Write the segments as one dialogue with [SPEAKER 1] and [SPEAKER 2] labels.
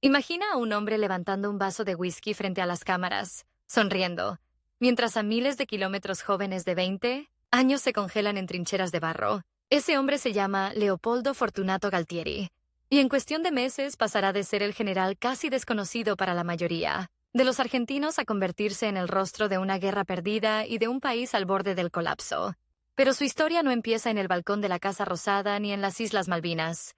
[SPEAKER 1] Imagina a un hombre levantando un vaso de whisky frente a las cámaras, sonriendo, mientras a miles de kilómetros jóvenes de 20 años se congelan en trincheras de barro. Ese hombre se llama Leopoldo Fortunato Galtieri, y en cuestión de meses pasará de ser el general casi desconocido para la mayoría de los argentinos a convertirse en el rostro de una guerra perdida y de un país al borde del colapso. Pero su historia no empieza en el balcón de la Casa Rosada ni en las Islas Malvinas.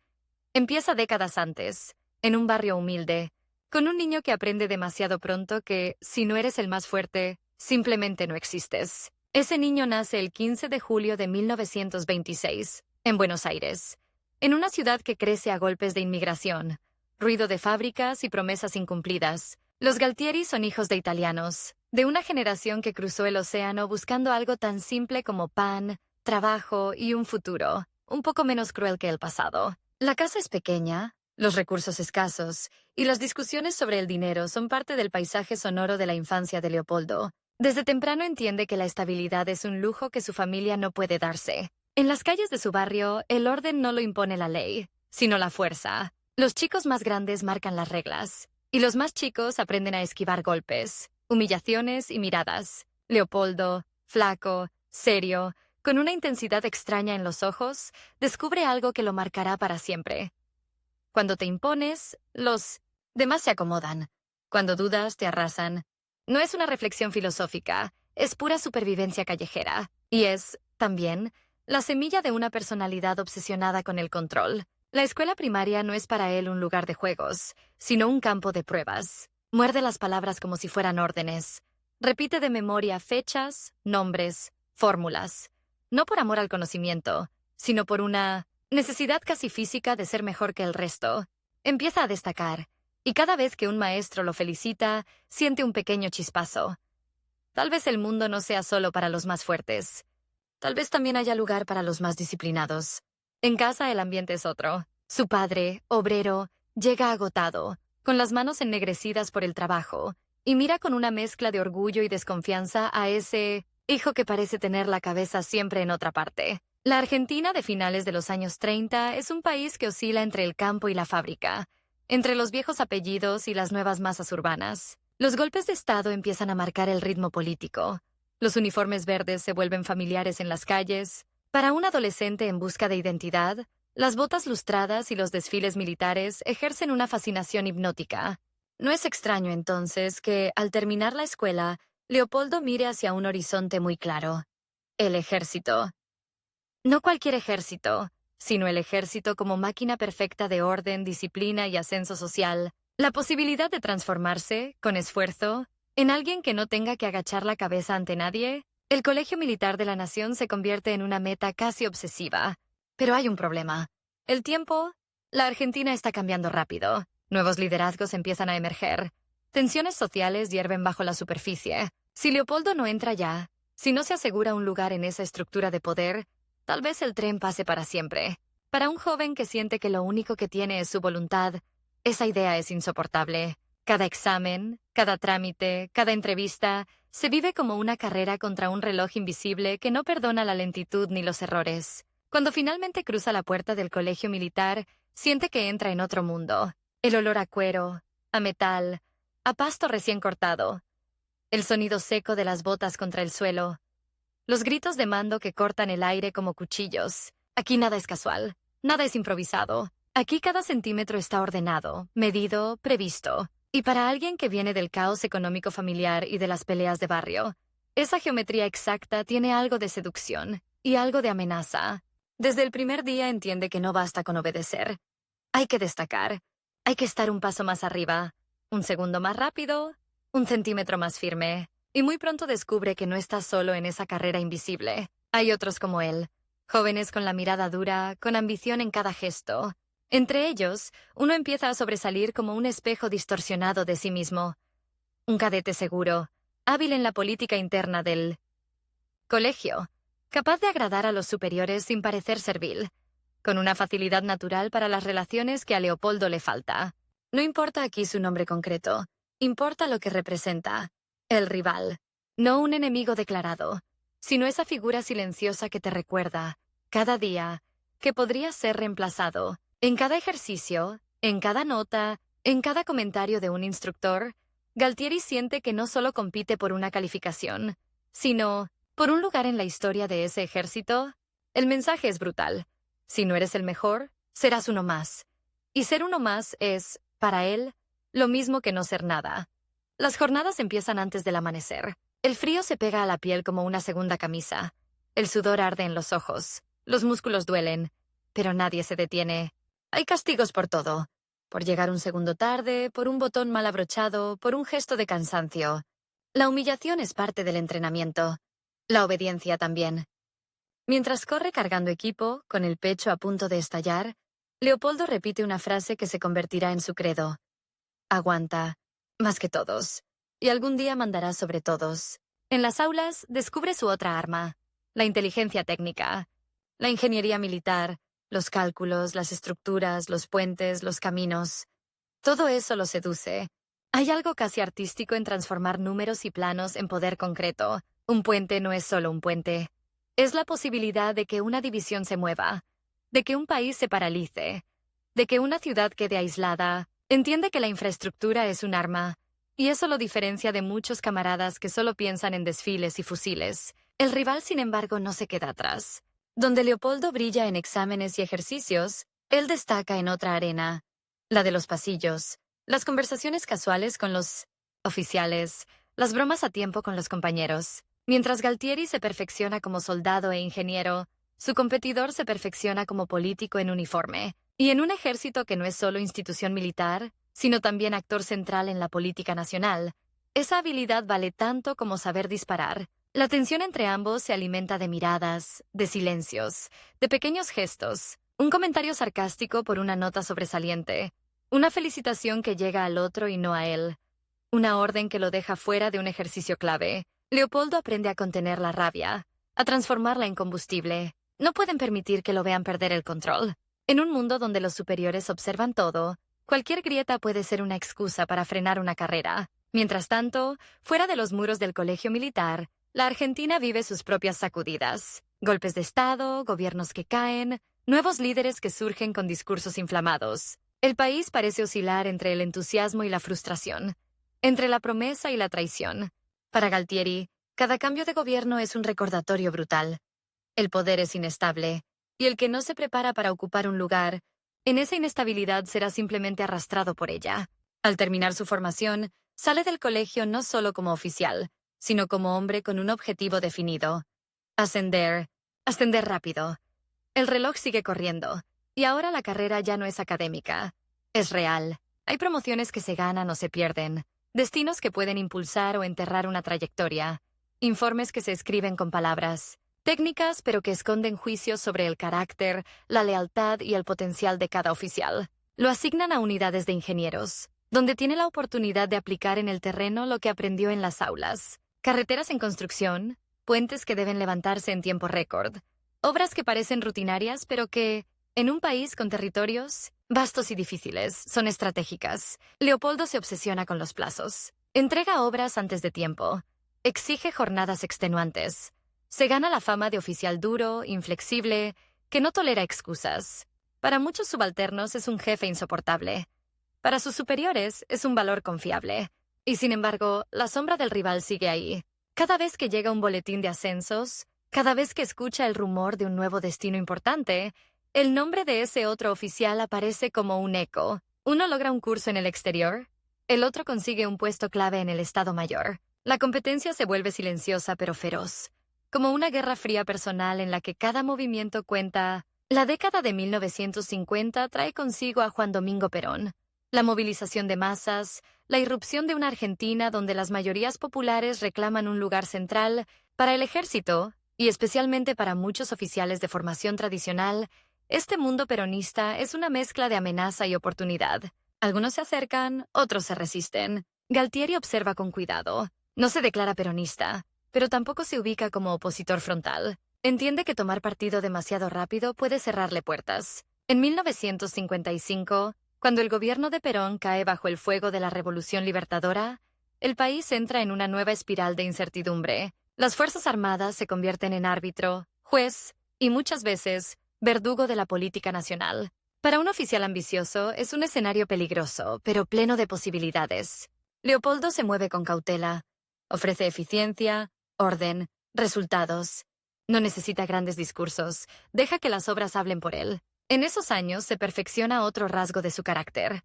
[SPEAKER 1] Empieza décadas antes, en un barrio humilde, con un niño que aprende demasiado pronto que, si no eres el más fuerte, simplemente no existes. Ese niño nace el 15 de julio de 1926, en Buenos Aires, en una ciudad que crece a golpes de inmigración, ruido de fábricas y promesas incumplidas. Los Galtieri son hijos de italianos, de una generación que cruzó el océano buscando algo tan simple como pan, trabajo y un futuro, un poco menos cruel que el pasado. La casa es pequeña, los recursos escasos, y las discusiones sobre el dinero son parte del paisaje sonoro de la infancia de Leopoldo. Desde temprano entiende que la estabilidad es un lujo que su familia no puede darse. En las calles de su barrio, el orden no lo impone la ley, sino la fuerza. Los chicos más grandes marcan las reglas, y los más chicos aprenden a esquivar golpes, humillaciones y miradas. Leopoldo, flaco, serio, con una intensidad extraña en los ojos, descubre algo que lo marcará para siempre. Cuando te impones, los demás se acomodan. Cuando dudas, te arrasan. No es una reflexión filosófica, es pura supervivencia callejera. Y es, también, la semilla de una personalidad obsesionada con el control. La escuela primaria no es para él un lugar de juegos, sino un campo de pruebas. Muerde las palabras como si fueran órdenes. Repite de memoria fechas, nombres, fórmulas. No por amor al conocimiento, sino por una necesidad casi física de ser mejor que el resto. Empieza a destacar, y cada vez que un maestro lo felicita, siente un pequeño chispazo. Tal vez el mundo no sea solo para los más fuertes. Tal vez también haya lugar para los más disciplinados. En casa el ambiente es otro. Su padre, obrero, llega agotado, con las manos ennegrecidas por el trabajo, y mira con una mezcla de orgullo y desconfianza a ese hijo que parece tener la cabeza siempre en otra parte. La Argentina de finales de los años 30 es un país que oscila entre el campo y la fábrica, entre los viejos apellidos y las nuevas masas urbanas. Los golpes de Estado empiezan a marcar el ritmo político. Los uniformes verdes se vuelven familiares en las calles. Para un adolescente en busca de identidad, las botas lustradas y los desfiles militares ejercen una fascinación hipnótica. No es extraño, entonces, que, al terminar la escuela, Leopoldo mire hacia un horizonte muy claro. El ejército. No cualquier ejército, sino el ejército como máquina perfecta de orden, disciplina y ascenso social. La posibilidad de transformarse, con esfuerzo, en alguien que no tenga que agachar la cabeza ante nadie. El Colegio Militar de la Nación se convierte en una meta casi obsesiva. Pero hay un problema. El tiempo. La Argentina está cambiando rápido. Nuevos liderazgos empiezan a emerger. Tensiones sociales hierven bajo la superficie. Si Leopoldo no entra ya, si no se asegura un lugar en esa estructura de poder, tal vez el tren pase para siempre. Para un joven que siente que lo único que tiene es su voluntad, esa idea es insoportable. Cada examen, cada trámite, cada entrevista, se vive como una carrera contra un reloj invisible que no perdona la lentitud ni los errores. Cuando finalmente cruza la puerta del colegio militar, siente que entra en otro mundo. El olor a cuero, a metal, a pasto recién cortado. El sonido seco de las botas contra el suelo. Los gritos de mando que cortan el aire como cuchillos. Aquí nada es casual, nada es improvisado. Aquí cada centímetro está ordenado, medido, previsto. Y para alguien que viene del caos económico familiar y de las peleas de barrio, esa geometría exacta tiene algo de seducción y algo de amenaza. Desde el primer día entiende que no basta con obedecer. Hay que destacar, hay que estar un paso más arriba, un segundo más rápido, un centímetro más firme. Y muy pronto descubre que no está solo en esa carrera invisible. Hay otros como él, jóvenes con la mirada dura, con ambición en cada gesto. Entre ellos, uno empieza a sobresalir como un espejo distorsionado de sí mismo. Un cadete seguro, hábil en la política interna del colegio, capaz de agradar a los superiores sin parecer servil, con una facilidad natural para las relaciones que a Leopoldo le falta. No importa aquí su nombre concreto, importa lo que representa. El rival, no un enemigo declarado, sino esa figura silenciosa que te recuerda, cada día, que podría ser reemplazado. En cada ejercicio, en cada nota, En cada comentario de un instructor, Galtieri siente que no solo compite por una calificación, sino por un lugar en la historia de ese ejército. El mensaje es brutal. Si no eres el mejor, serás uno más. Y ser uno más es, para él, lo mismo que no ser nada. Las jornadas empiezan antes del amanecer. El frío se pega a la piel como una segunda camisa. El sudor arde en los ojos. Los músculos duelen. Pero nadie se detiene. Hay castigos por todo. Por llegar un segundo tarde, por un botón mal abrochado, por un gesto de cansancio. La humillación es parte del entrenamiento. La obediencia también. Mientras corre cargando equipo, con el pecho a punto de estallar, Leopoldo repite una frase que se convertirá en su credo. Aguanta, más que todos. Y algún día mandará sobre todos. En las aulas descubre su otra arma, la inteligencia técnica, la ingeniería militar, los cálculos, las estructuras, los puentes, los caminos. Todo eso lo seduce. Hay algo casi artístico en transformar números y planos en poder concreto. Un puente no es solo un puente. Es la posibilidad de que una división se mueva, de que un país se paralice, de que una ciudad quede aislada. Entiende que la infraestructura es un arma, y eso lo diferencia de muchos camaradas que solo piensan en desfiles y fusiles. El rival, sin embargo, no se queda atrás. Donde Leopoldo brilla en exámenes y ejercicios, él destaca en otra arena, la de los pasillos, las conversaciones casuales con los oficiales, las bromas a tiempo con los compañeros. Mientras Galtieri se perfecciona como soldado e ingeniero, su competidor se perfecciona como político en uniforme, y en un ejército que no es solo institución militar, sino también actor central en la política nacional. Esa habilidad vale tanto como saber disparar. La tensión entre ambos se alimenta de miradas, de silencios, de pequeños gestos, un comentario sarcástico por una nota sobresaliente, una felicitación que llega al otro y no a él, una orden que lo deja fuera de un ejercicio clave. Leopoldo aprende a contener la rabia, a transformarla en combustible. No pueden permitir que lo vean perder el control. En un mundo donde los superiores observan todo, cualquier grieta puede ser una excusa para frenar una carrera. Mientras tanto, fuera de los muros del colegio militar, la Argentina vive sus propias sacudidas. Golpes de Estado, gobiernos que caen, nuevos líderes que surgen con discursos inflamados. El país parece oscilar entre el entusiasmo y la frustración, entre la promesa y la traición. Para Galtieri, cada cambio de gobierno es un recordatorio brutal. El poder es inestable, y el que no se prepara para ocupar un lugar, en esa inestabilidad será simplemente arrastrado por ella. Al terminar su formación, sale del colegio no solo como oficial, sino como hombre con un objetivo definido. Ascender rápido. El reloj sigue corriendo, y ahora la carrera ya no es académica. Es real. Hay promociones que se ganan o se pierden, destinos que pueden impulsar o enterrar una trayectoria, informes que se escriben con palabras, técnicas pero que esconden juicios sobre el carácter, la lealtad y el potencial de cada oficial. Lo asignan a unidades de ingenieros, donde tiene la oportunidad de aplicar en el terreno lo que aprendió en las aulas. Carreteras en construcción, puentes que deben levantarse en tiempo récord, obras que parecen rutinarias pero que, en un país con territorios vastos y difíciles, son estratégicas. Leopoldo se obsesiona con los plazos. Entrega obras antes de tiempo. Exige jornadas extenuantes. Se gana la fama de oficial duro, inflexible, que no tolera excusas. Para muchos subalternos es un jefe insoportable. Para sus superiores es un valor confiable. Y sin embargo, la sombra del rival sigue ahí. Cada vez que llega un boletín de ascensos, cada vez que escucha el rumor de un nuevo destino importante, el nombre de ese otro oficial aparece como un eco. Uno logra un curso en el exterior, el otro consigue un puesto clave en el Estado Mayor. La competencia se vuelve silenciosa pero feroz, como una guerra fría personal en la que cada movimiento cuenta. La década de 1950 trae consigo a Juan Domingo Perón. La movilización de masas, la irrupción de una Argentina donde las mayorías populares reclaman un lugar central. Para el ejército, y especialmente para muchos oficiales de formación tradicional, este mundo peronista es una mezcla de amenaza y oportunidad. Algunos se acercan, otros se resisten. Galtieri observa con cuidado. No se declara peronista, pero tampoco se ubica como opositor frontal. Entiende que tomar partido demasiado rápido puede cerrarle puertas. En 1955, cuando el gobierno de Perón cae bajo el fuego de la Revolución Libertadora, el país entra en una nueva espiral de incertidumbre. Las Fuerzas Armadas se convierten en árbitro, juez y muchas veces verdugo de la política nacional. Para un oficial ambicioso, es un escenario peligroso, pero pleno de posibilidades. Leopoldo se mueve con cautela. Ofrece eficiencia, orden, resultados. No necesita grandes discursos. Deja que las obras hablen por él. En esos años se perfecciona otro rasgo de su carácter.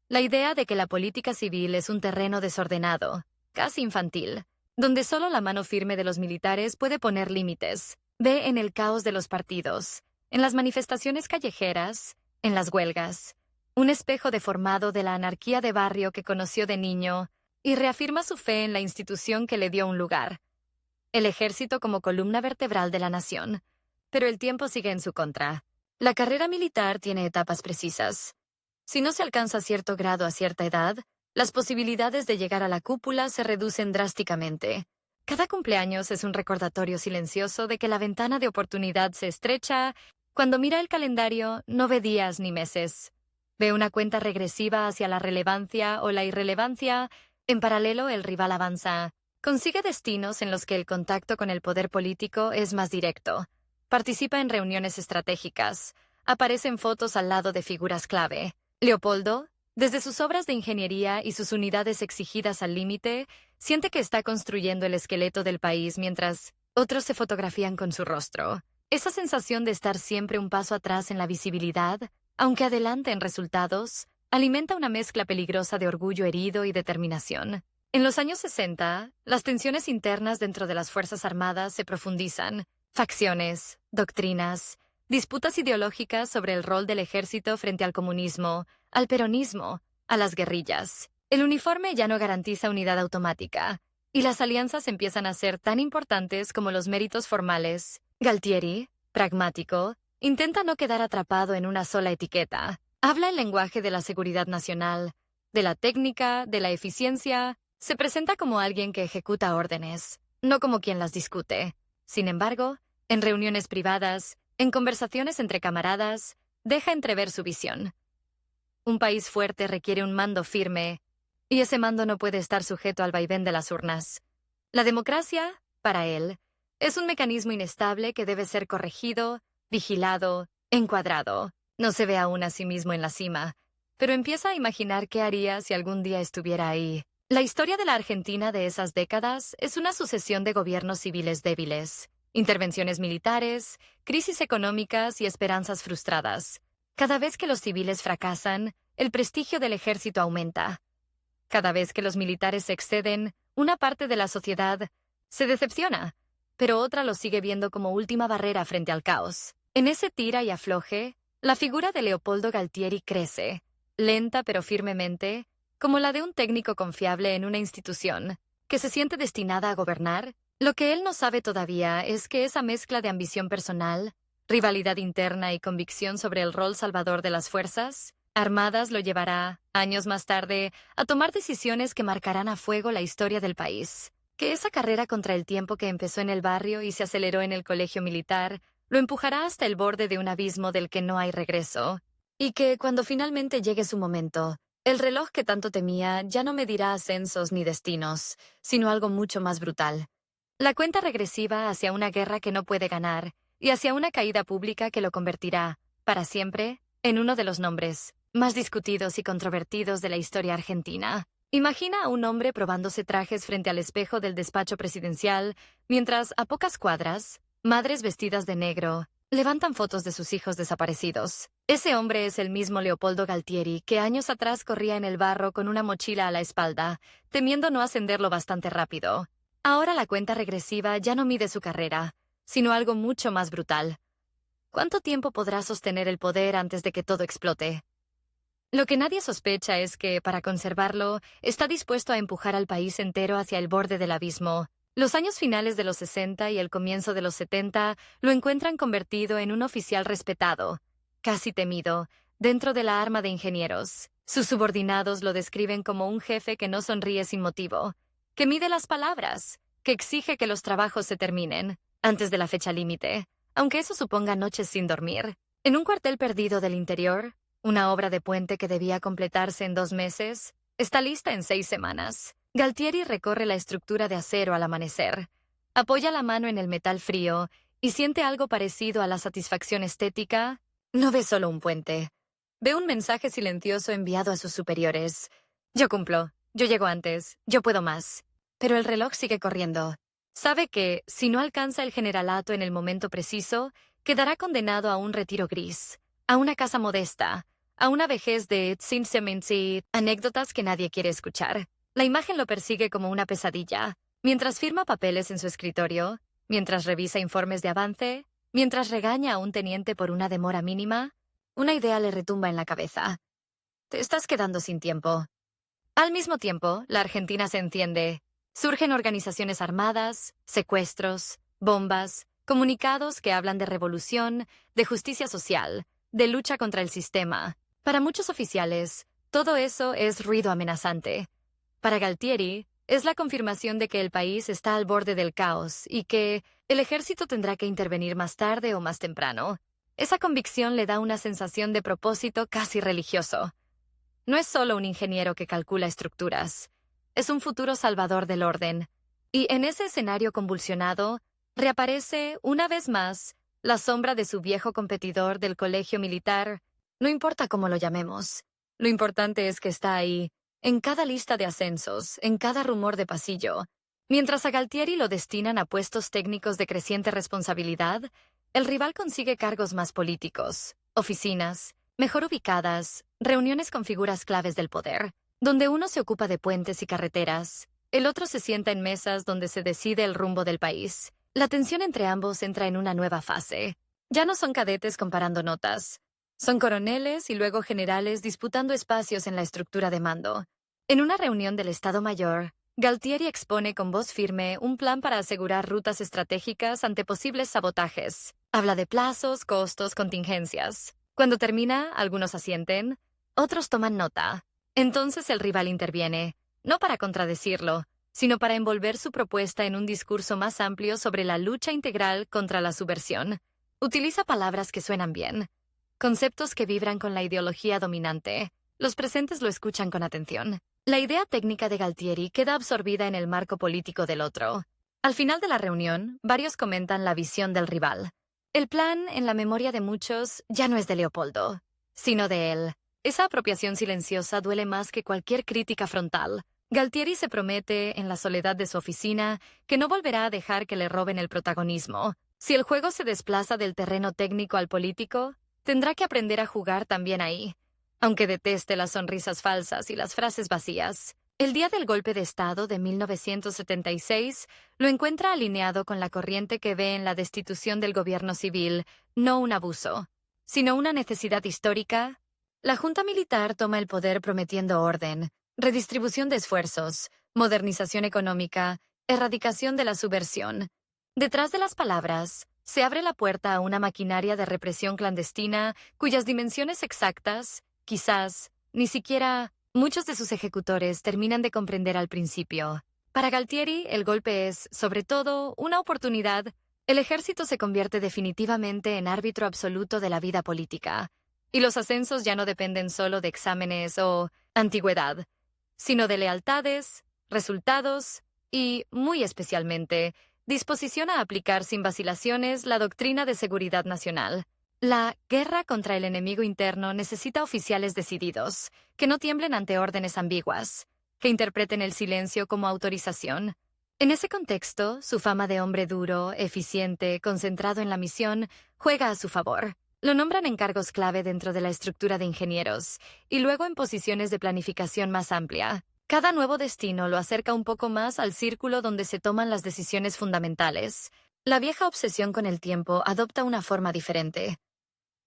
[SPEAKER 1] La idea de que la política civil es un terreno desordenado, casi infantil, donde solo la mano firme de los militares puede poner límites. Ve en el caos de los partidos, en las manifestaciones callejeras, en las huelgas, un espejo deformado de la anarquía de barrio que conoció de niño, y reafirma su fe en la institución que le dio un lugar, el ejército como columna vertebral de la nación. Pero el tiempo sigue en su contra. La carrera militar tiene etapas precisas. Si no se alcanza cierto grado a cierta edad, las posibilidades de llegar a la cúpula se reducen drásticamente. Cada cumpleaños es un recordatorio silencioso de que la ventana de oportunidad se estrecha. Cuando mira el calendario, no ve días ni meses. Ve una cuenta regresiva hacia la relevancia o la irrelevancia. En paralelo, el rival avanza. Consigue destinos en los que el contacto con el poder político es más directo. Participa en reuniones estratégicas. Aparece en fotos al lado de figuras clave. Leopoldo, desde sus obras de ingeniería y sus unidades exigidas al límite, siente que está construyendo el esqueleto del país mientras otros se fotografían con su rostro. Esa sensación de estar siempre un paso atrás en la visibilidad, aunque adelante en resultados, alimenta una mezcla peligrosa de orgullo herido y determinación. En los años 60, las tensiones internas dentro de las Fuerzas Armadas se profundizan. Facciones, doctrinas, disputas ideológicas sobre el rol del ejército frente al comunismo, al peronismo, a las guerrillas. El uniforme ya no garantiza unidad automática, y las alianzas empiezan a ser tan importantes como los méritos formales. Galtieri, pragmático, intenta no quedar atrapado en una sola etiqueta. Habla el lenguaje de la seguridad nacional, de la técnica, de la eficiencia. Se presenta como alguien que ejecuta órdenes, no como quien las discute. Sin embargo, en reuniones privadas, en conversaciones entre camaradas, deja entrever su visión. Un país fuerte requiere un mando firme, y ese mando no puede estar sujeto al vaivén de las urnas. La democracia, para él, es un mecanismo inestable que debe ser corregido, vigilado, encuadrado. No se ve aún a sí mismo en la cima, pero empieza a imaginar qué haría si algún día estuviera ahí. La historia de la Argentina de esas décadas es una sucesión de gobiernos civiles débiles, intervenciones militares, crisis económicas y esperanzas frustradas. Cada vez que los civiles fracasan, el prestigio del ejército aumenta. Cada vez que los militares se exceden, una parte de la sociedad se decepciona, pero otra lo sigue viendo como última barrera frente al caos. En ese tira y afloje, la figura de Leopoldo Galtieri crece, lenta pero firmemente, como la de un técnico confiable en una institución, que se siente destinada a gobernar. Lo que él no sabe todavía es que esa mezcla de ambición personal, rivalidad interna y convicción sobre el rol salvador de las fuerzas armadas lo llevará, años más tarde, a tomar decisiones que marcarán a fuego la historia del país. Que esa carrera contra el tiempo que empezó en el barrio y se aceleró en el colegio militar, lo empujará hasta el borde de un abismo del que no hay regreso. Y que, cuando finalmente llegue su momento, el reloj que tanto temía ya no medirá ascensos ni destinos, sino algo mucho más brutal. La cuenta regresiva hacia una guerra que no puede ganar y hacia una caída pública que lo convertirá, para siempre, en uno de los nombres más discutidos y controvertidos de la historia argentina. Imagina a un hombre probándose trajes frente al espejo del despacho presidencial, mientras, a pocas cuadras, madres vestidas de negro levantan fotos de sus hijos desaparecidos. Ese hombre es el mismo Leopoldo Galtieri que años atrás corría en el barro con una mochila a la espalda, temiendo no ascenderlo bastante rápido. Ahora la cuenta regresiva ya no mide su carrera, sino algo mucho más brutal. ¿Cuánto tiempo podrá sostener el poder antes de que todo explote? Lo que nadie sospecha es que, para conservarlo, está dispuesto a empujar al país entero hacia el borde del abismo. Los años finales de los 60 y el comienzo de los 70 lo encuentran convertido en un oficial respetado, casi temido, dentro de la arma de ingenieros. Sus subordinados lo describen como un jefe que no sonríe sin motivo, que mide las palabras, que exige que los trabajos se terminen antes de la fecha límite, aunque eso suponga noches sin dormir. En un cuartel perdido del interior, una obra de puente que debía completarse en 2 meses, está lista en 6 semanas. Galtieri recorre la estructura de acero al amanecer, apoya la mano en el metal frío y siente algo parecido a la satisfacción estética. No ve solo un puente, Ve un mensaje silencioso enviado a sus superiores. Yo cumplo, yo llego antes, yo puedo más. Pero el reloj sigue corriendo. Sabe que, si no alcanza el generalato en el momento preciso, quedará condenado a un retiro gris, a una casa modesta, a una vejez de y anécdotas que nadie quiere escuchar. La imagen lo persigue como una pesadilla, mientras firma papeles en su escritorio, mientras revisa informes de avance, mientras regaña a un teniente por una demora mínima. Una idea le retumba en la cabeza. Te estás quedando sin tiempo. Al mismo tiempo, la Argentina se enciende. Surgen organizaciones armadas, secuestros, bombas, comunicados que hablan de revolución, de justicia social, de lucha contra el sistema. Para muchos oficiales, todo eso es ruido amenazante. Para Galtieri, es la confirmación de que el país está al borde del caos y que el ejército tendrá que intervenir más tarde o más temprano. Esa convicción le da una sensación de propósito casi religioso. No es solo un ingeniero que calcula estructuras. Es un futuro salvador del orden. Y en ese escenario convulsionado, reaparece, una vez más, la sombra de su viejo competidor del colegio militar. No importa cómo lo llamemos. Lo importante es que está ahí, en cada lista de ascensos, en cada rumor de pasillo. Mientras a Galtieri lo destinan a puestos técnicos de creciente responsabilidad, el rival consigue cargos más políticos, oficinas, mejor ubicadas, reuniones con figuras claves del poder, donde uno se ocupa de puentes y carreteras, el otro se sienta en mesas donde se decide el rumbo del país. La tensión entre ambos entra en una nueva fase. Ya no son cadetes comparando notas. Son coroneles y luego generales disputando espacios en la estructura de mando. En una reunión del Estado Mayor, Galtieri expone con voz firme un plan para asegurar rutas estratégicas ante posibles sabotajes. Habla de plazos, costos, contingencias. Cuando termina, algunos asienten, otros toman nota. Entonces el rival interviene, no para contradecirlo, sino para envolver su propuesta en un discurso más amplio sobre la lucha integral contra la subversión. Utiliza palabras que suenan bien, conceptos que vibran con la ideología dominante. Los presentes lo escuchan con atención. La idea técnica de Galtieri queda absorbida en el marco político del otro. Al final de la reunión, varios comentan la visión del rival. El plan, en la memoria de muchos, ya no es de Leopoldo, sino de él. Esa apropiación silenciosa duele más que cualquier crítica frontal. Galtieri se promete, en la soledad de su oficina, que no volverá a dejar que le roben el protagonismo. Si el juego se desplaza del terreno técnico al político, tendrá que aprender a jugar también ahí. Aunque deteste las sonrisas falsas y las frases vacías. El día del golpe de Estado de 1976 lo encuentra alineado con la corriente que ve en la destitución del gobierno civil no un abuso, sino una necesidad histórica. La Junta Militar toma el poder prometiendo orden, redistribución de esfuerzos, modernización económica, erradicación de la subversión. Detrás de las palabras, se abre la puerta a una maquinaria de represión clandestina cuyas dimensiones exactas, quizás, ni siquiera muchos de sus ejecutores terminan de comprender al principio. Para Galtieri, el golpe es, sobre todo, una oportunidad. El ejército se convierte definitivamente en árbitro absoluto de la vida política. Y los ascensos ya no dependen solo de exámenes o antigüedad, sino de lealtades, resultados y, muy especialmente, disposición a aplicar sin vacilaciones la doctrina de seguridad nacional. La guerra contra el enemigo interno necesita oficiales decididos, que no tiemblen ante órdenes ambiguas, que interpreten el silencio como autorización. En ese contexto, su fama de hombre duro, eficiente, concentrado en la misión, juega a su favor. Lo nombran en cargos clave dentro de la estructura de ingenieros, y luego en posiciones de planificación más amplia. Cada nuevo destino lo acerca un poco más al círculo donde se toman las decisiones fundamentales. La vieja obsesión con el tiempo adopta una forma diferente.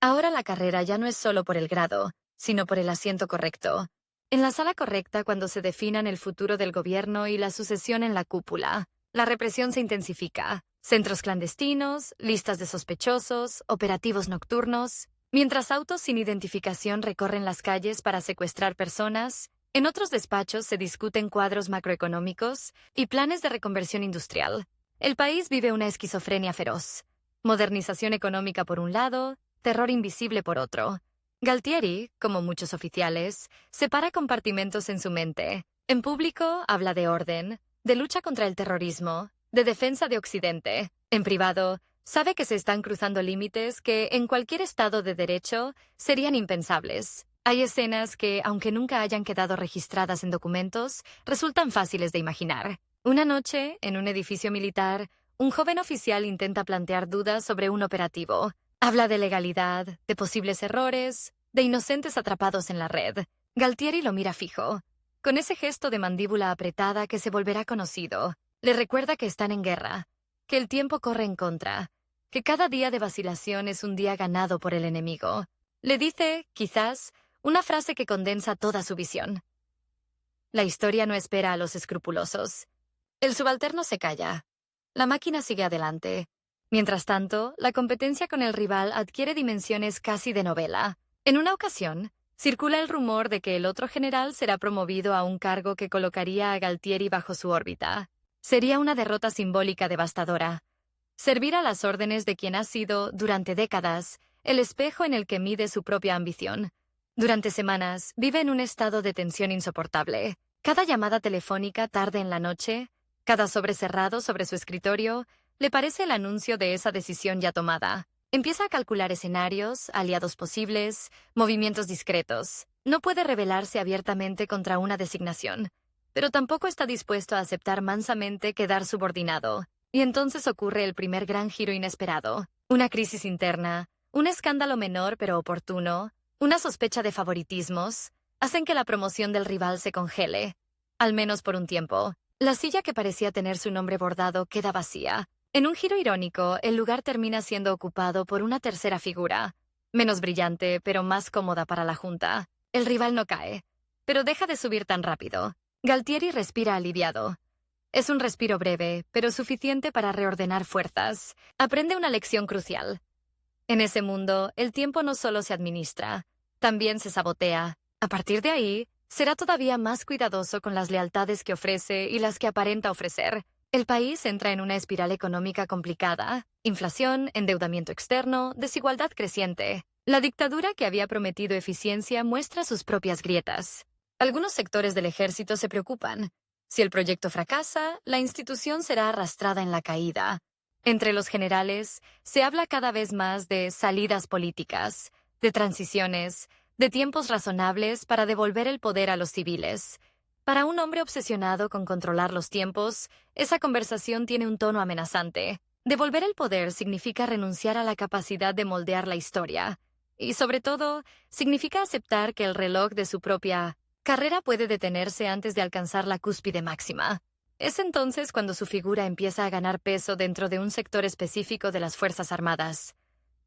[SPEAKER 1] Ahora la carrera ya no es solo por el grado, sino por el asiento correcto. En la sala correcta cuando se definan el futuro del gobierno y la sucesión en la cúpula. La represión se intensifica. Centros clandestinos, listas de sospechosos, operativos nocturnos. Mientras autos sin identificación recorren las calles para secuestrar personas, en otros despachos se discuten cuadros macroeconómicos y planes de reconversión industrial. El país vive una esquizofrenia feroz. Modernización económica por un lado, terror invisible por otro. Galtieri, como muchos oficiales, separa compartimentos en su mente. En público habla de orden, de lucha contra el terrorismo, de defensa de Occidente. En privado, Sabe que se están cruzando límites que en cualquier estado de derecho serían impensables. Hay escenas que, aunque nunca hayan quedado registradas en documentos, resultan fáciles de imaginar. Una noche, en un edificio militar, un joven oficial intenta plantear dudas sobre un operativo. Habla de legalidad, de posibles errores, de inocentes atrapados en la red. Galtieri lo mira fijo, con ese gesto de mandíbula apretada que se volverá conocido. Le recuerda que están en guerra, que el tiempo corre en contra, que cada día de vacilación es un día ganado por el enemigo. Le dice, quizás, una frase que condensa toda su visión. La historia no espera a los escrupulosos. El subalterno se calla. La máquina sigue adelante. Mientras tanto, la competencia con el rival adquiere dimensiones casi de novela. En una ocasión, circula el rumor de que el otro general será promovido a un cargo que colocaría a Galtieri bajo su órbita. Sería una derrota simbólica devastadora. Servir a las órdenes de quien ha sido, durante décadas, el espejo en el que mide su propia ambición. Durante semanas, vive en un estado de tensión insoportable. Cada llamada telefónica tarde en la noche, cada sobre cerrado sobre su escritorio, le parece el anuncio de esa decisión ya tomada. Empieza a calcular escenarios, aliados posibles, movimientos discretos. No puede rebelarse abiertamente contra una designación, pero tampoco está dispuesto a aceptar mansamente quedar subordinado. Y entonces ocurre el primer gran giro inesperado. Una crisis interna, un escándalo menor pero oportuno, una sospecha de favoritismos, hacen que la promoción del rival se congele, al menos por un tiempo. La silla que parecía tener su nombre bordado queda vacía. En un giro irónico, el lugar termina siendo ocupado por una tercera figura, menos brillante, pero más cómoda para la junta. El rival no cae, pero deja de subir tan rápido. Galtieri respira aliviado. Es un respiro breve, pero suficiente para reordenar fuerzas. Aprende una lección crucial. En ese mundo, el tiempo no solo se administra, también se sabotea. A partir de ahí, será todavía más cuidadoso con las lealtades que ofrece y las que aparenta ofrecer. El país entra en una espiral económica complicada. Inflación, endeudamiento externo, desigualdad creciente. La dictadura que había prometido eficiencia muestra sus propias grietas. Algunos sectores del ejército se preocupan. Si el proyecto fracasa, la institución será arrastrada en la caída. Entre los generales, se habla cada vez más de salidas políticas, de transiciones, de tiempos razonables para devolver el poder a los civiles. Para un hombre obsesionado con controlar los tiempos, esa conversación tiene un tono amenazante. Devolver el poder significa renunciar a la capacidad de moldear la historia. Y sobre todo, significa aceptar que el reloj de su propia carrera puede detenerse antes de alcanzar la cúspide máxima. Es entonces cuando su figura empieza a ganar peso dentro de un sector específico de las Fuerzas Armadas.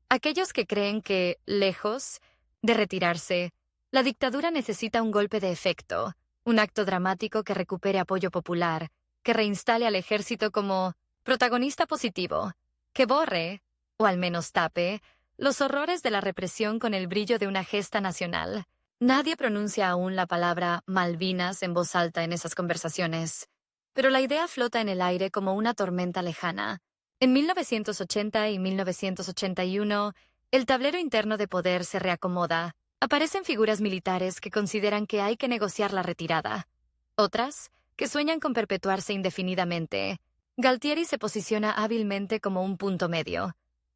[SPEAKER 1] Aquellos que creen que, lejos de retirarse, la dictadura necesita un golpe de efecto, un acto dramático que recupere apoyo popular, que reinstale al ejército como protagonista positivo, que borre, o al menos tape, los horrores de la represión con el brillo de una gesta nacional. Nadie pronuncia aún la palabra Malvinas en voz alta en esas conversaciones, pero la idea flota en el aire como una tormenta lejana. En 1980 y 1981, el tablero interno de poder se reacomoda. Aparecen figuras militares que consideran que hay que negociar la retirada. Otras, que sueñan con perpetuarse indefinidamente. Galtieri se posiciona hábilmente como un punto medio.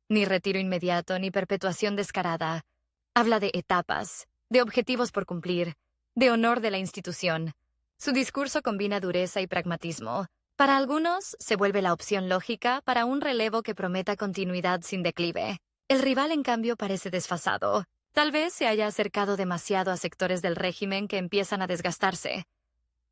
[SPEAKER 1] Ni retiro inmediato ni perpetuación descarada. Habla de etapas, de objetivos por cumplir, de honor de la institución. Su discurso combina dureza y pragmatismo. Para algunos, se vuelve la opción lógica para un relevo que prometa continuidad sin declive. El rival, en cambio, parece desfasado. Tal vez se haya acercado demasiado a sectores del régimen que empiezan a desgastarse.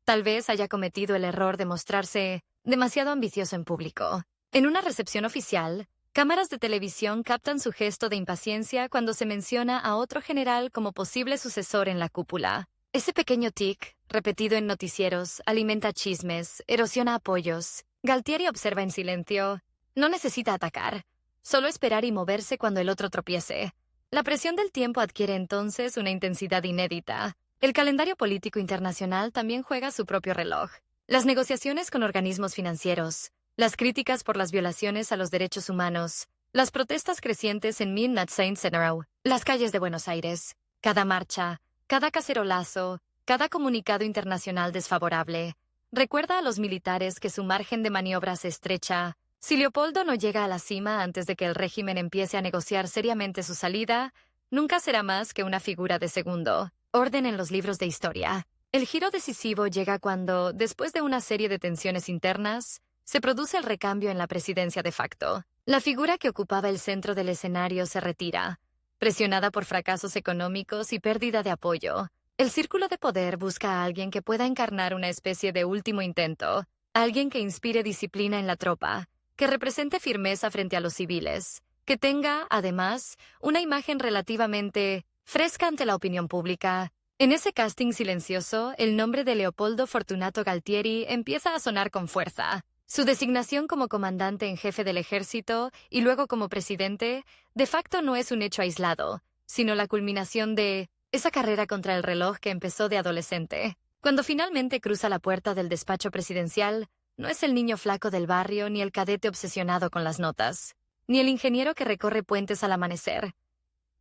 [SPEAKER 1] Tal vez haya cometido el error de mostrarse demasiado ambicioso en público. En una recepción oficial, cámaras de televisión captan su gesto de impaciencia cuando se menciona a otro general como posible sucesor en la cúpula. Ese pequeño tic, repetido en noticieros, alimenta chismes, erosiona apoyos. Galtieri observa en silencio. No necesita atacar, solo esperar y moverse cuando el otro tropiece. La presión del tiempo adquiere entonces una intensidad inédita. El calendario político internacional también juega su propio reloj. Las negociaciones con organismos financieros, las críticas por las violaciones a los derechos humanos, las protestas crecientes en Midnight Saint-Senero, las calles de Buenos Aires, cada marcha, cada cacerolazo, cada comunicado internacional desfavorable, recuerda a los militares que su margen de maniobra se estrecha Si Leopoldo no llega a la cima antes de que el régimen empiece a negociar seriamente su salida, nunca será más que una figura de segundo orden en los libros de historia. El giro decisivo llega cuando, después de una serie de tensiones internas, se produce el recambio en la presidencia de facto. La figura que ocupaba el centro del escenario se retira, presionada por fracasos económicos y pérdida de apoyo. El círculo de poder busca a alguien que pueda encarnar una especie de último intento, alguien que inspire disciplina en la tropa, que represente firmeza frente a los civiles, que tenga, además, una imagen relativamente fresca ante la opinión pública. En ese casting silencioso, el nombre de Leopoldo Fortunato Galtieri empieza a sonar con fuerza. Su designación como comandante en jefe del ejército y luego como presidente, de facto no es un hecho aislado, sino la culminación de esa carrera contra el reloj que empezó de adolescente. Cuando finalmente cruza la puerta del despacho presidencial, no es el niño flaco del barrio ni el cadete obsesionado con las notas, ni el ingeniero que recorre puentes al amanecer.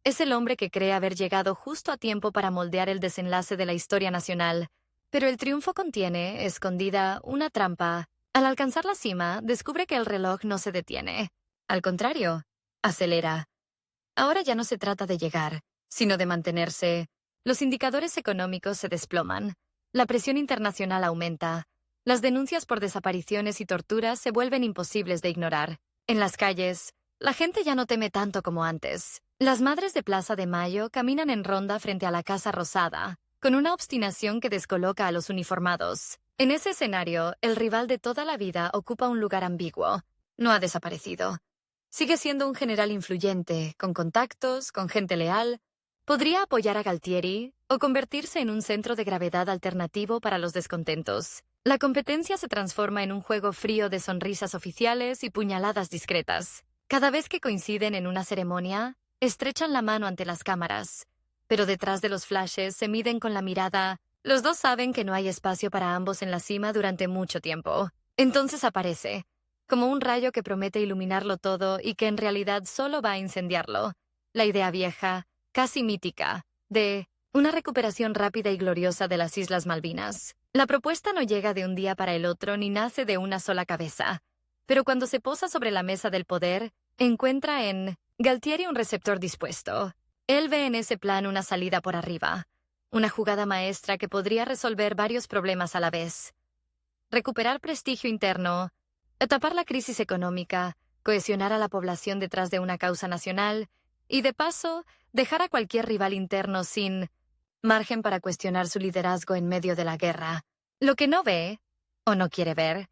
[SPEAKER 1] Es el hombre que cree haber llegado justo a tiempo para moldear el desenlace de la historia nacional, pero el triunfo contiene, escondida, una trampa. Al alcanzar la cima, descubre que el reloj no se detiene. Al contrario, acelera. Ahora ya no se trata de llegar, sino de mantenerse. Los indicadores económicos se desploman. La presión internacional aumenta. Las denuncias por desapariciones y torturas se vuelven imposibles de ignorar. En las calles, la gente ya no teme tanto como antes. Las madres de Plaza de Mayo caminan en ronda frente a la Casa Rosada, con una obstinación que descoloca a los uniformados. En ese escenario, el rival de toda la vida ocupa un lugar ambiguo. No ha desaparecido. Sigue siendo un general influyente, con contactos, con gente leal. Podría apoyar a Galtieri o convertirse en un centro de gravedad alternativo para los descontentos. La competencia se transforma en un juego frío de sonrisas oficiales y puñaladas discretas. Cada vez que coinciden en una ceremonia, estrechan la mano ante las cámaras, pero detrás de los flashes se miden con la mirada. Los dos saben que no hay espacio para ambos en la cima durante mucho tiempo. Entonces aparece, como un rayo que promete iluminarlo todo y que en realidad solo va a incendiarlo. La idea vieja, casi mítica, de una recuperación rápida y gloriosa de las Islas Malvinas. La propuesta no llega de un día para el otro ni nace de una sola cabeza, pero cuando se posa sobre la mesa del poder, encuentra en Galtieri un receptor dispuesto. Él ve en ese plan una salida por arriba, una jugada maestra que podría resolver varios problemas a la vez. Recuperar prestigio interno, tapar la crisis económica, cohesionar a la población detrás de una causa nacional y, de paso, dejar a cualquier rival interno sin margen para cuestionar su liderazgo en medio de la guerra. Lo que no ve, o no quiere ver,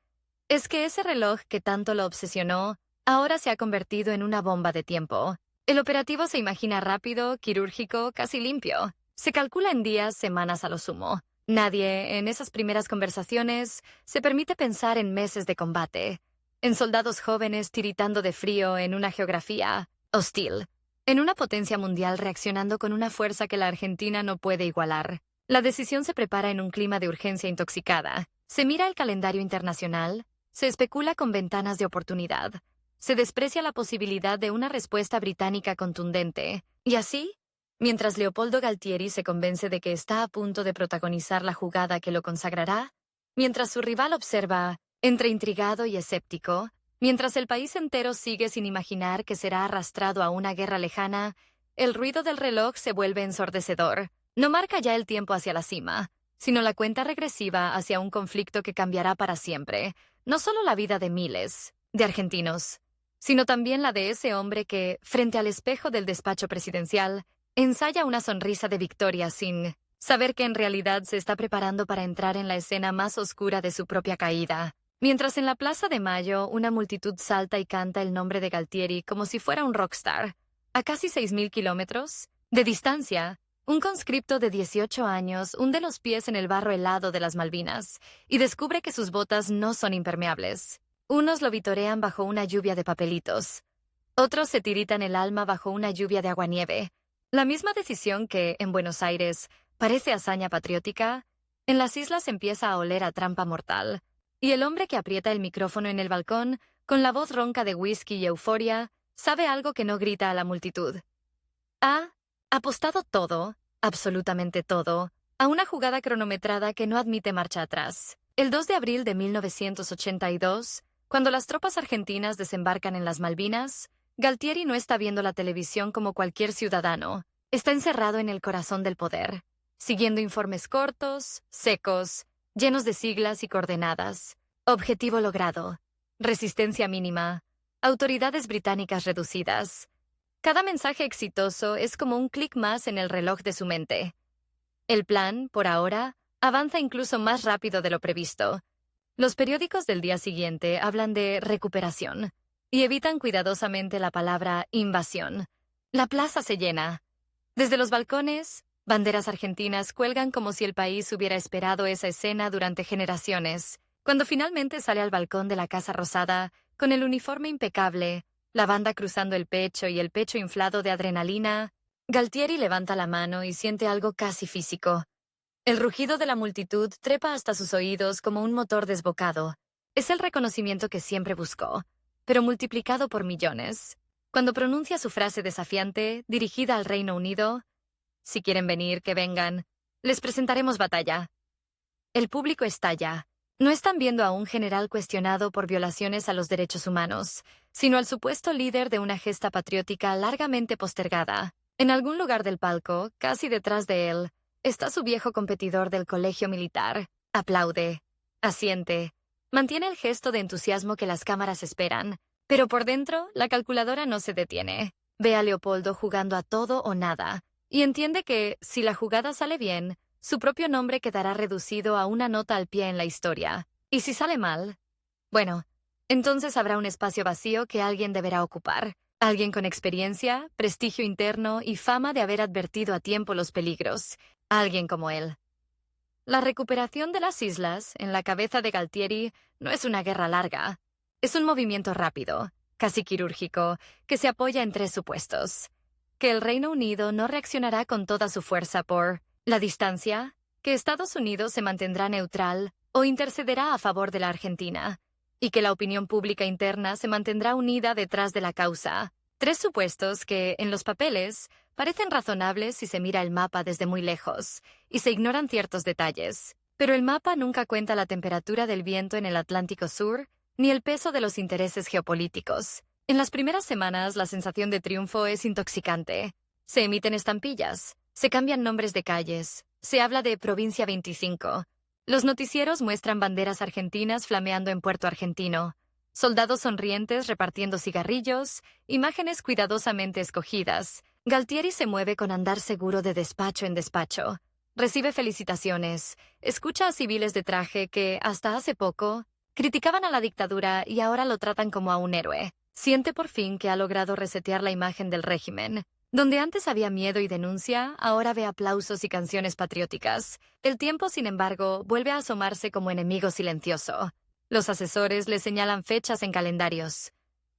[SPEAKER 1] es que ese reloj que tanto lo obsesionó ahora se ha convertido en una bomba de tiempo. El operativo se imagina rápido, quirúrgico, casi limpio. Se calcula en días, semanas a lo sumo. Nadie, en esas primeras conversaciones, se permite pensar en meses de combate, en soldados jóvenes tiritando de frío en una geografía hostil, en una potencia mundial reaccionando con una fuerza que la Argentina no puede igualar. La decisión se prepara en un clima de urgencia intoxicada. Se mira el calendario internacional, se especula con ventanas de oportunidad, se desprecia la posibilidad de una respuesta británica contundente. Y así, mientras Leopoldo Galtieri se convence de que está a punto de protagonizar la jugada que lo consagrará, mientras su rival observa, entre intrigado y escéptico, mientras el país entero sigue sin imaginar que será arrastrado a una guerra lejana, el ruido del reloj se vuelve ensordecedor. No marca ya el tiempo hacia la cima, sino la cuenta regresiva hacia un conflicto que cambiará para siempre, no solo la vida de miles de argentinos, sino también la de ese hombre que, frente al espejo del despacho presidencial, ensaya una sonrisa de victoria sin saber que en realidad se está preparando para entrar en la escena más oscura de su propia caída. Mientras en la Plaza de Mayo una multitud salta y canta el nombre de Galtieri como si fuera un rockstar, a casi 6.000 kilómetros de distancia, un conscripto de 18 años hunde los pies en el barro helado de las Malvinas y descubre que sus botas no son impermeables. Unos lo vitorean bajo una lluvia de papelitos. Otros se tiritan el alma bajo una lluvia de aguanieve. La misma decisión que, en Buenos Aires, parece hazaña patriótica, en las islas empieza a oler a trampa mortal. Y el hombre que aprieta el micrófono en el balcón, con la voz ronca de whisky y euforia, sabe algo que no grita a la multitud. Ha apostado todo, absolutamente todo, a una jugada cronometrada que no admite marcha atrás. El 2 de abril de 1982, Cuando las tropas argentinas desembarcan en las Malvinas, Galtieri no está viendo la televisión como cualquier ciudadano. Está encerrado en el corazón del poder, siguiendo informes cortos, secos, llenos de siglas y coordenadas. Objetivo logrado. Resistencia mínima. Autoridades británicas reducidas. Cada mensaje exitoso es como un clic más en el reloj de su mente. El plan, por ahora, avanza incluso más rápido de lo previsto. Los periódicos del día siguiente hablan de recuperación y evitan cuidadosamente la palabra invasión. La plaza se llena. Desde los balcones, banderas argentinas cuelgan como si el país hubiera esperado esa escena durante generaciones. Cuando finalmente sale al balcón de la Casa Rosada, con el uniforme impecable, la banda cruzando el pecho y el pecho inflado de adrenalina, Galtieri levanta la mano y siente algo casi físico. El rugido de la multitud trepa hasta sus oídos como un motor desbocado. Es el reconocimiento que siempre buscó, pero multiplicado por millones. Cuando pronuncia su frase desafiante, dirigida al Reino Unido, «Si quieren venir, que vengan. Les presentaremos batalla». El público estalla. No están viendo a un general cuestionado por violaciones a los derechos humanos, sino al supuesto líder de una gesta patriótica largamente postergada. En algún lugar del palco, casi detrás de él, está su viejo competidor del colegio militar. Aplaude, asiente, mantiene el gesto de entusiasmo que las cámaras esperan, pero por dentro la calculadora no se detiene. Ve a Leopoldo jugando a todo o nada, y entiende que, si la jugada sale bien, su propio nombre quedará reducido a una nota al pie en la historia. Y si sale mal, bueno, entonces habrá un espacio vacío que alguien deberá ocupar. Alguien con experiencia, prestigio interno y fama de haber advertido a tiempo los peligros. Alguien como él. La recuperación de las islas, en la cabeza de Galtieri, no es una guerra larga. Es un movimiento rápido, casi quirúrgico, que se apoya en tres supuestos. Que el Reino Unido no reaccionará con toda su fuerza por la distancia, que Estados Unidos se mantendrá neutral o intercederá a favor de la Argentina, y que la opinión pública interna se mantendrá unida detrás de la causa. Tres supuestos que, en los papeles, parecen razonables si se mira el mapa desde muy lejos, y se ignoran ciertos detalles. Pero el mapa nunca cuenta la temperatura del viento en el Atlántico Sur, ni el peso de los intereses geopolíticos. En las primeras semanas, la sensación de triunfo es intoxicante. Se emiten estampillas, se cambian nombres de calles, se habla de Provincia 25. Los noticieros muestran banderas argentinas flameando en Puerto Argentino, soldados sonrientes repartiendo cigarrillos, imágenes cuidadosamente escogidas. Galtieri se mueve con andar seguro de despacho en despacho. Recibe felicitaciones, escucha a civiles de traje que, hasta hace poco, criticaban a la dictadura y ahora lo tratan como a un héroe. Siente por fin que ha logrado resetear la imagen del régimen. Donde antes había miedo y denuncia, ahora ve aplausos y canciones patrióticas. El tiempo, sin embargo, vuelve a asomarse como enemigo silencioso. Los asesores le señalan fechas en calendarios.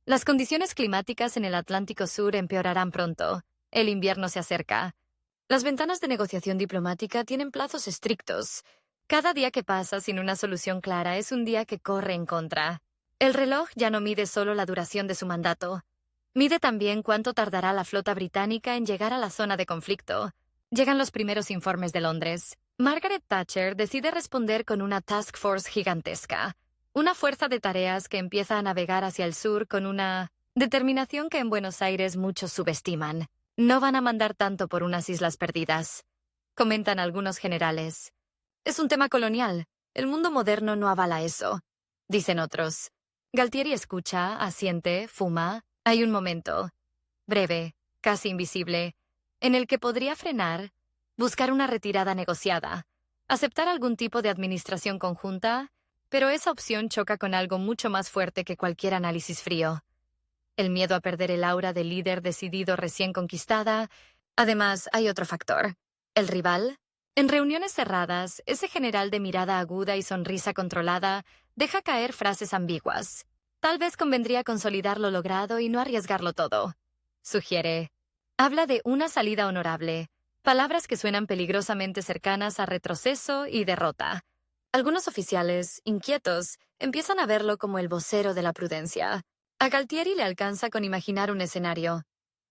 [SPEAKER 1] Las condiciones climáticas en el Atlántico Sur empeorarán pronto. El invierno se acerca. Las ventanas de negociación diplomática tienen plazos estrictos. Cada día que pasa sin una solución clara es un día que corre en contra. El reloj ya no mide solo la duración de su mandato. Mide también cuánto tardará la flota británica en llegar a la zona de conflicto. Llegan los primeros informes de Londres. Margaret Thatcher decide responder con una task force gigantesca. Una fuerza de tareas que empieza a navegar hacia el sur con una determinación que en Buenos Aires muchos subestiman. No van a mandar tanto por unas islas perdidas, comentan algunos generales. Es un tema colonial. El mundo moderno no avala eso, dicen otros. Galtieri escucha, asiente, fuma. Hay un momento, breve, casi invisible, en el que podría frenar, buscar una retirada negociada, aceptar algún tipo de administración conjunta, pero esa opción choca con algo mucho más fuerte que cualquier análisis frío. El miedo a perder el aura de líder decidido recién conquistada. Además, hay otro factor. El rival. En reuniones cerradas, ese general de mirada aguda y sonrisa controlada deja caer frases ambiguas. Tal vez convendría consolidar lo logrado y no arriesgarlo todo. Sugiere. Habla de una salida honorable, palabras que suenan peligrosamente cercanas a retroceso y derrota. Algunos oficiales, inquietos, empiezan a verlo como el vocero de la prudencia. A Galtieri le alcanza con imaginar un escenario.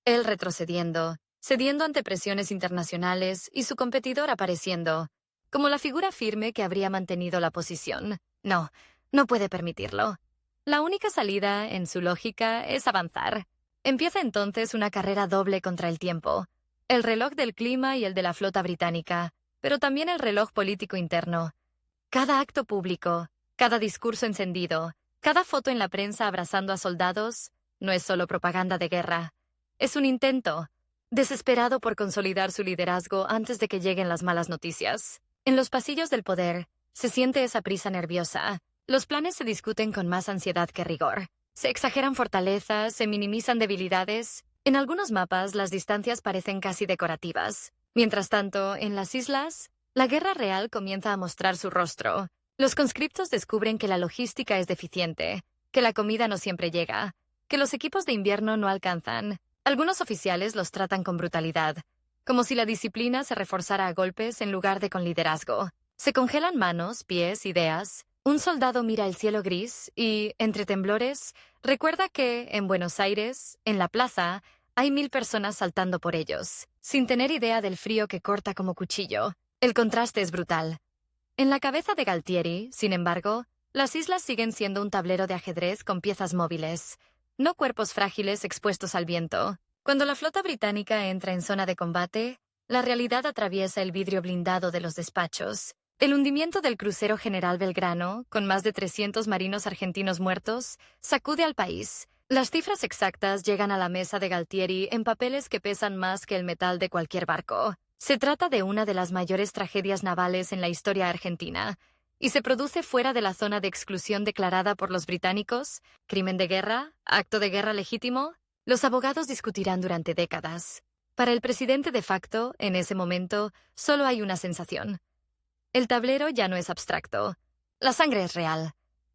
[SPEAKER 1] Él retrocediendo, cediendo ante presiones internacionales y su competidor apareciendo, como la figura firme que habría mantenido la posición. No puede permitirlo. La única salida, en su lógica, es avanzar. Empieza entonces una carrera doble contra el tiempo. El reloj del clima y el de la flota británica, pero también el reloj político interno. Cada acto público, cada discurso encendido, cada foto en la prensa abrazando a soldados, no es solo propaganda de guerra. Es un intento, desesperado por consolidar su liderazgo antes de que lleguen las malas noticias. En los pasillos del poder, se siente esa prisa nerviosa. Los planes se discuten con más ansiedad que rigor. Se exageran fortalezas, se minimizan debilidades. En algunos mapas, las distancias parecen casi decorativas. Mientras tanto, en las islas, la guerra real comienza a mostrar su rostro. Los conscriptos descubren que la logística es deficiente, que la comida no siempre llega, que los equipos de invierno no alcanzan. Algunos oficiales los tratan con brutalidad, como si la disciplina se reforzara a golpes en lugar de con liderazgo. Se congelan manos, pies, ideas. Un soldado mira el cielo gris y, entre temblores, recuerda que, en Buenos Aires, en la plaza, hay 1000 personas saltando por ellos, sin tener idea del frío que corta como cuchillo. El contraste es brutal. En la cabeza de Galtieri, sin embargo, las islas siguen siendo un tablero de ajedrez con piezas móviles, no cuerpos frágiles expuestos al viento. Cuando la flota británica entra en zona de combate, la realidad atraviesa el vidrio blindado de los despachos. El hundimiento del crucero General Belgrano, con más de 300 marinos argentinos muertos, sacude al país. Las cifras exactas llegan a la mesa de Galtieri en papeles que pesan más que el metal de cualquier barco. Se trata de una de las mayores tragedias navales en la historia argentina, y se produce fuera de la zona de exclusión declarada por los británicos. ¿Crimen de guerra? ¿Acto de guerra legítimo? Los abogados discutirán durante décadas. Para el presidente de facto, en ese momento, solo hay una sensación. El tablero ya no es abstracto. La sangre es real.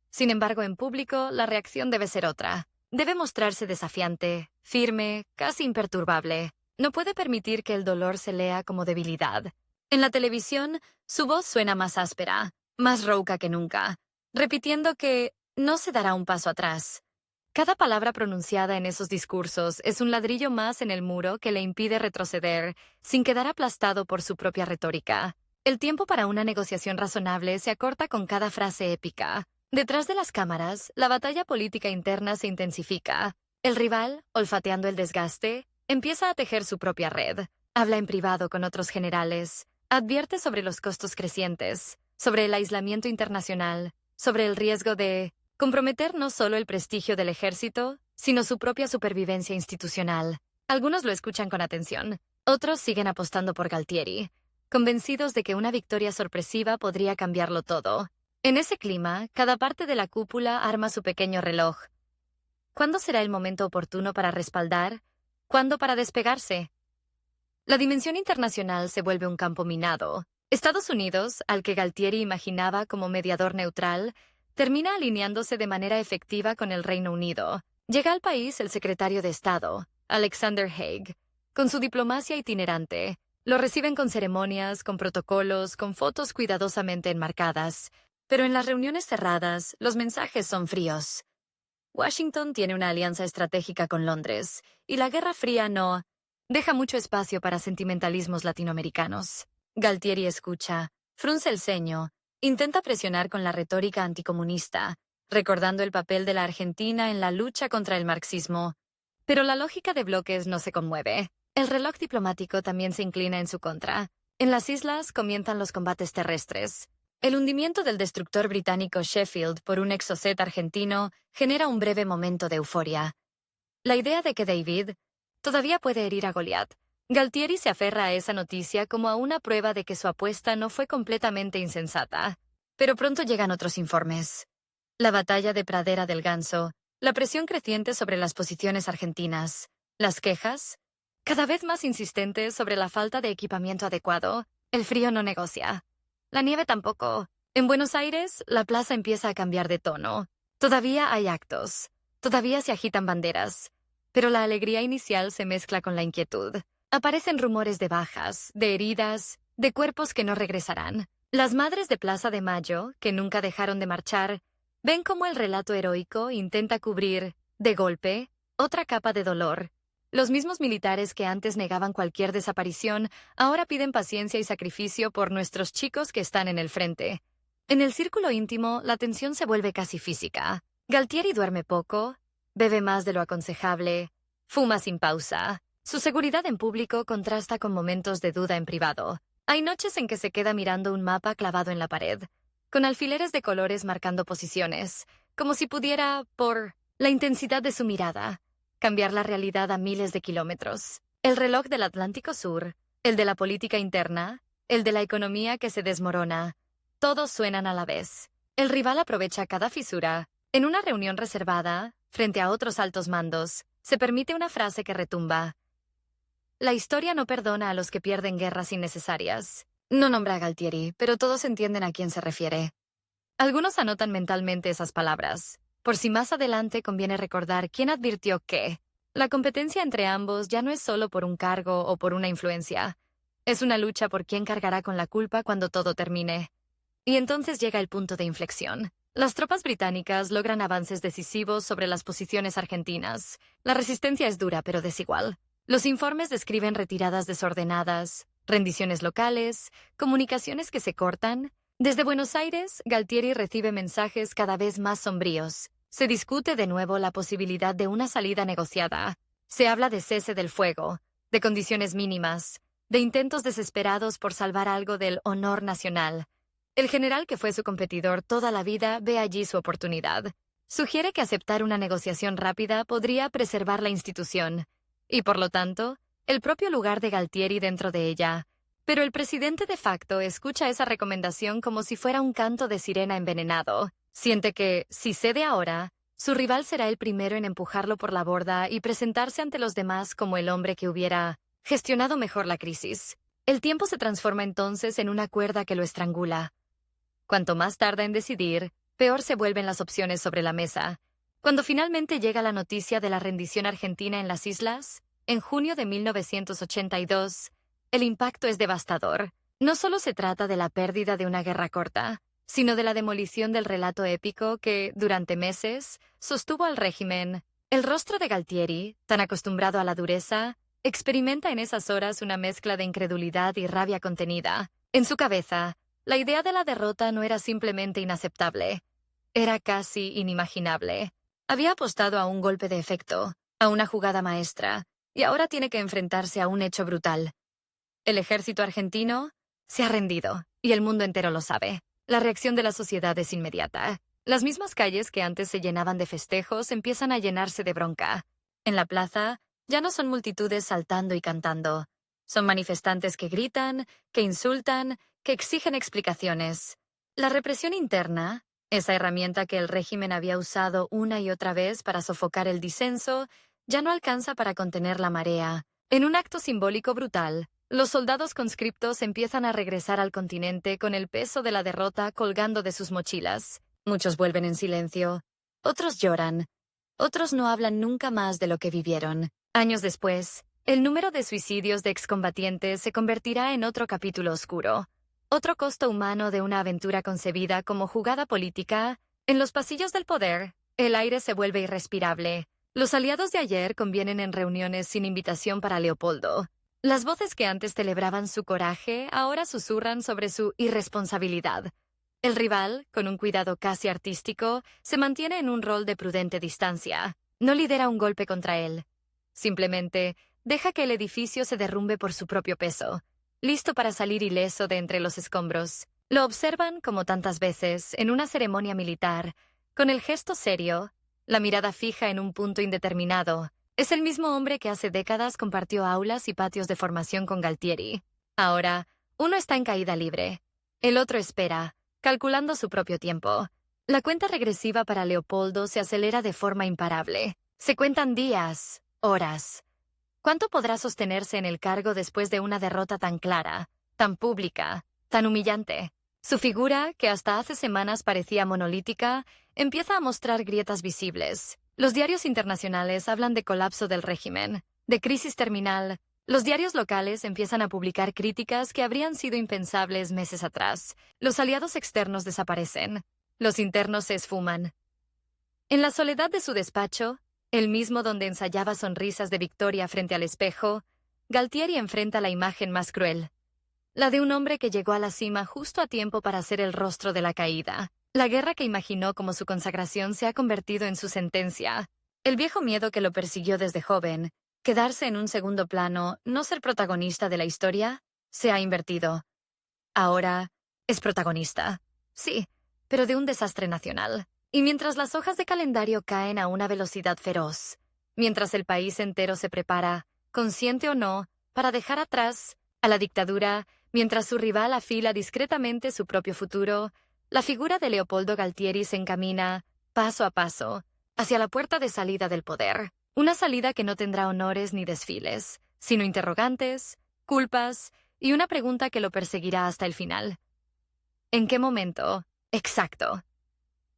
[SPEAKER 1] Sin embargo, en público, la reacción debe ser otra. Debe mostrarse desafiante, firme, casi imperturbable. No puede permitir que el dolor se lea como debilidad. En la televisión, su voz suena más áspera, más rouca que nunca, repitiendo que no se dará un paso atrás. Cada palabra pronunciada en esos discursos es un ladrillo más en el muro que le impide retroceder, sin quedar aplastado por su propia retórica. El tiempo para una negociación razonable se acorta con cada frase épica. Detrás de las cámaras, la batalla política interna se intensifica. El rival, olfateando el desgaste, empieza a tejer su propia red. Habla en privado con otros generales. Advierte sobre los costos crecientes, sobre el aislamiento internacional, sobre el riesgo de comprometer no solo el prestigio del ejército, sino su propia supervivencia institucional. Algunos lo escuchan con atención. Otros siguen apostando por Galtieri, convencidos de que una victoria sorpresiva podría cambiarlo todo. En ese clima, cada parte de la cúpula arma su pequeño reloj. ¿Cuándo será el momento oportuno para respaldar? ¿Cuándo para despegarse? La dimensión internacional se vuelve un campo minado. Estados Unidos, al que Galtieri imaginaba como mediador neutral, termina alineándose de manera efectiva con el Reino Unido. Llega al país el secretario de Estado, Alexander Haig, con su diplomacia itinerante. Lo reciben con ceremonias, con protocolos, con fotos cuidadosamente enmarcadas. Pero en las reuniones cerradas, los mensajes son fríos. Washington tiene una alianza estratégica con Londres, y la Guerra Fría no deja mucho espacio para sentimentalismos latinoamericanos. Galtieri escucha, frunce el ceño, intenta presionar con la retórica anticomunista, recordando el papel de la Argentina en la lucha contra el marxismo. Pero la lógica de bloques no se conmueve. El reloj diplomático también se inclina en su contra. En las islas comienzan los combates terrestres. El hundimiento del destructor británico Sheffield por un Exocet argentino genera un breve momento de euforia. La idea de que David todavía puede herir a Goliat. Galtieri se aferra a esa noticia como a una prueba de que su apuesta no fue completamente insensata. Pero pronto llegan otros informes. La batalla de Pradera del Ganso, la presión creciente sobre las posiciones argentinas, las quejas, cada vez más insistentes sobre la falta de equipamiento adecuado. El frío no negocia. La nieve tampoco. En Buenos Aires, la plaza empieza a cambiar de tono. Todavía hay actos. Todavía se agitan banderas. Pero la alegría inicial se mezcla con la inquietud. Aparecen rumores de bajas, de heridas, de cuerpos que no regresarán. Las madres de Plaza de Mayo, que nunca dejaron de marchar, ven cómo el relato heroico intenta cubrir, de golpe, otra capa de dolor. Los mismos militares que antes negaban cualquier desaparición, ahora piden paciencia y sacrificio por nuestros chicos que están en el frente. En el círculo íntimo, la tensión se vuelve casi física. Galtieri duerme poco, bebe más de lo aconsejable, fuma sin pausa. Su seguridad en público contrasta con momentos de duda en privado. Hay noches en que se queda mirando un mapa clavado en la pared, con alfileres de colores marcando posiciones, como si pudiera, por la intensidad de su mirada, cambiar la realidad a miles de kilómetros. El reloj del Atlántico Sur, el de la política interna, el de la economía que se desmorona, todos suenan a la vez. El rival aprovecha cada fisura. En una reunión reservada, frente a otros altos mandos, se permite una frase que retumba. La historia no perdona a los que pierden guerras innecesarias. No nombra a Galtieri, pero todos entienden a quién se refiere. Algunos anotan mentalmente esas palabras, por si más adelante conviene recordar quién advirtió que la competencia entre ambos ya no es solo por un cargo o por una influencia. Es una lucha por quién cargará con la culpa cuando todo termine. Y entonces llega el punto de inflexión. Las tropas británicas logran avances decisivos sobre las posiciones argentinas. La resistencia es dura pero desigual. Los informes describen retiradas desordenadas, rendiciones locales, comunicaciones que se cortan. Desde Buenos Aires, Galtieri recibe mensajes cada vez más sombríos. Se discute de nuevo la posibilidad de una salida negociada. Se habla de cese del fuego, de condiciones mínimas, de intentos desesperados por salvar algo del honor nacional. El general que fue su competidor toda la vida ve allí su oportunidad. Sugiere que aceptar una negociación rápida podría preservar la institución, y por lo tanto, el propio lugar de Galtieri dentro de ella. Pero el presidente de facto escucha esa recomendación como si fuera un canto de sirena envenenado. Siente que, si cede ahora, su rival será el primero en empujarlo por la borda y presentarse ante los demás como el hombre que hubiera gestionado mejor la crisis. El tiempo se transforma entonces en una cuerda que lo estrangula. Cuanto más tarda en decidir, peor se vuelven las opciones sobre la mesa. Cuando finalmente llega la noticia de la rendición argentina en las islas, en junio de 1982, el impacto es devastador. No solo se trata de la pérdida de una guerra corta, sino de la demolición del relato épico que, durante meses, sostuvo al régimen. El rostro de Galtieri, tan acostumbrado a la dureza, experimenta en esas horas una mezcla de incredulidad y rabia contenida. En su cabeza, la idea de la derrota no era simplemente inaceptable, era casi inimaginable. Había apostado a un golpe de efecto, a una jugada maestra, y ahora tiene que enfrentarse a un hecho brutal. El ejército argentino se ha rendido, y el mundo entero lo sabe. La reacción de la sociedad es inmediata. Las mismas calles que antes se llenaban de festejos empiezan a llenarse de bronca. En la plaza, ya no son multitudes saltando y cantando. Son manifestantes que gritan, que insultan, que exigen explicaciones. La represión interna, esa herramienta que el régimen había usado una y otra vez para sofocar el disenso, ya no alcanza para contener la marea. En un acto simbólico brutal, los soldados conscriptos empiezan a regresar al continente con el peso de la derrota colgando de sus mochilas. Muchos vuelven en silencio, otros lloran, otros no hablan nunca más de lo que vivieron. Años después, el número de suicidios de excombatientes se convertirá en otro capítulo oscuro. Otro costo humano de una aventura concebida como jugada política. En los pasillos del poder, el aire se vuelve irrespirable. Los aliados de ayer convienen en reuniones sin invitación para Leopoldo. Las voces que antes celebraban su coraje ahora susurran sobre su irresponsabilidad. El rival, con un cuidado casi artístico, se mantiene en un rol de prudente distancia. No lidera un golpe contra él. Simplemente deja que el edificio se derrumbe por su propio peso, listo para salir ileso de entre los escombros. Lo observan, como tantas veces, en una ceremonia militar, con el gesto serio, la mirada fija en un punto indeterminado. Es el mismo hombre que hace décadas compartió aulas y patios de formación con Galtieri. Ahora, uno está en caída libre. El otro espera, calculando su propio tiempo. La cuenta regresiva para Leopoldo se acelera de forma imparable. Se cuentan días, horas. ¿Cuánto podrá sostenerse en el cargo después de una derrota tan clara, tan pública, tan humillante? Su figura, que hasta hace semanas parecía monolítica, empieza a mostrar grietas visibles. Los diarios internacionales hablan de colapso del régimen, de crisis terminal. Los diarios locales empiezan a publicar críticas que habrían sido impensables meses atrás. Los aliados externos desaparecen. Los internos se esfuman. En la soledad de su despacho, el mismo donde ensayaba sonrisas de victoria frente al espejo, Galtieri enfrenta la imagen más cruel, la de un hombre que llegó a la cima justo a tiempo para ser el rostro de la caída. La guerra que imaginó como su consagración se ha convertido en su sentencia. El viejo miedo que lo persiguió desde joven, quedarse en un segundo plano, no ser protagonista de la historia, se ha invertido. Ahora es protagonista. Sí, pero de un desastre nacional. Y mientras las hojas de calendario caen a una velocidad feroz, mientras el país entero se prepara, consciente o no, para dejar atrás a la dictadura, mientras su rival afila discretamente su propio futuro, la figura de Leopoldo Galtieri se encamina, paso a paso, hacia la puerta de salida del poder. Una salida que no tendrá honores ni desfiles, sino interrogantes, culpas y una pregunta que lo perseguirá hasta el final. ¿En qué momento? Exacto.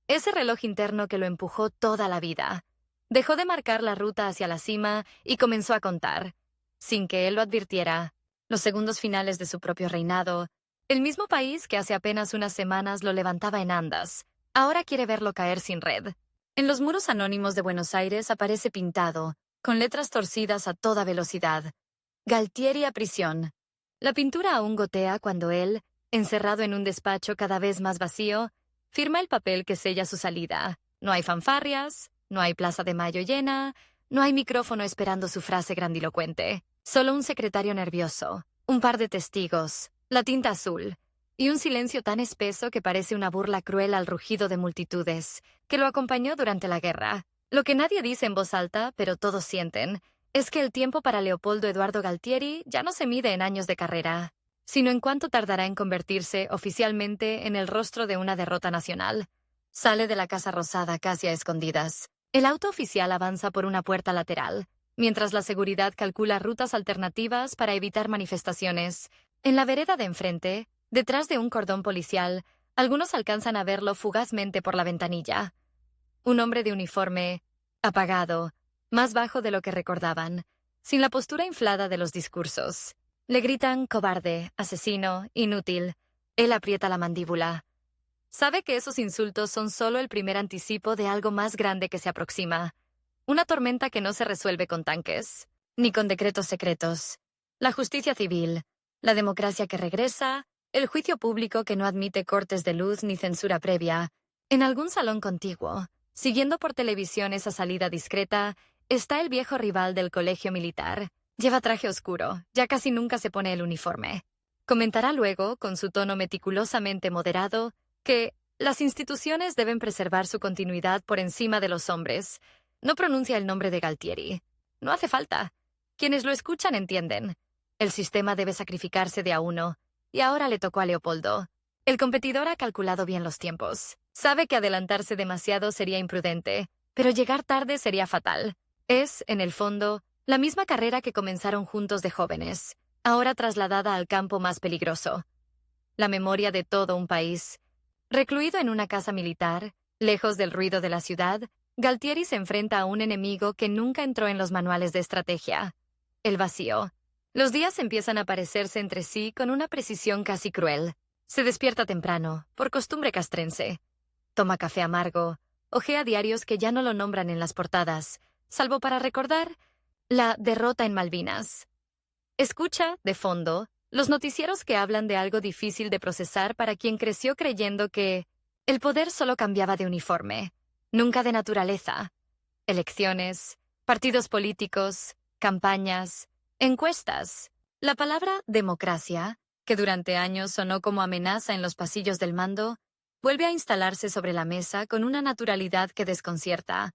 [SPEAKER 1] Ese reloj interno que lo empujó toda la vida. Dejó de marcar la ruta hacia la cima y comenzó a contar, sin que él lo advirtiera, los segundos finales de su propio reinado. El mismo país que hace apenas unas semanas lo levantaba en andas, ahora quiere verlo caer sin red. En los muros anónimos de Buenos Aires aparece pintado, con letras torcidas a toda velocidad: Galtieri a prisión. La pintura aún gotea cuando él, encerrado en un despacho cada vez más vacío, firma el papel que sella su salida. No hay fanfarrias, no hay Plaza de Mayo llena, no hay micrófono esperando su frase grandilocuente. Solo un secretario nervioso, un par de testigos, la tinta azul, y un silencio tan espeso que parece una burla cruel al rugido de multitudes, que lo acompañó durante la guerra. Lo que nadie dice en voz alta, pero todos sienten, es que el tiempo para Leopoldo Eduardo Galtieri ya no se mide en años de carrera, sino en cuánto tardará en convertirse oficialmente en el rostro de una derrota nacional. Sale de la Casa Rosada casi a escondidas. El auto oficial avanza por una puerta lateral, mientras la seguridad calcula rutas alternativas para evitar manifestaciones. En la vereda de enfrente, detrás de un cordón policial, algunos alcanzan a verlo fugazmente por la ventanilla. Un hombre de uniforme, apagado, más bajo de lo que recordaban, sin la postura inflada de los discursos. Le gritan cobarde, asesino, inútil. Él aprieta la mandíbula. Sabe que esos insultos son solo el primer anticipo de algo más grande que se aproxima. Una tormenta que no se resuelve con tanques, ni con decretos secretos. La justicia civil, la democracia que regresa, el juicio público que no admite cortes de luz ni censura previa. En algún salón contiguo, siguiendo por televisión esa salida discreta, está el viejo rival del colegio militar. Lleva traje oscuro, ya casi nunca se pone el uniforme. Comentará luego, con su tono meticulosamente moderado, que las instituciones deben preservar su continuidad por encima de los hombres. No pronuncia el nombre de Galtieri. No hace falta. Quienes lo escuchan entienden. El sistema debe sacrificarse de a uno, y ahora le tocó a Leopoldo. El competidor ha calculado bien los tiempos. Sabe que adelantarse demasiado sería imprudente, pero llegar tarde sería fatal. Es, en el fondo, la misma carrera que comenzaron juntos de jóvenes, ahora trasladada al campo más peligroso. La memoria de todo un país. Recluido en una casa militar, lejos del ruido de la ciudad, Galtieri se enfrenta a un enemigo que nunca entró en los manuales de estrategia: el vacío. Los días empiezan a parecerse entre sí con una precisión casi cruel. Se despierta temprano, por costumbre castrense. Toma café amargo, hojea diarios que ya no lo nombran en las portadas, salvo para recordar la derrota en Malvinas. Escucha, de fondo, los noticieros que hablan de algo difícil de procesar para quien creció creyendo que el poder solo cambiaba de uniforme, nunca de naturaleza. Elecciones, partidos políticos, campañas, encuestas. La palabra democracia, que durante años sonó como amenaza en los pasillos del mando, vuelve a instalarse sobre la mesa con una naturalidad que desconcierta.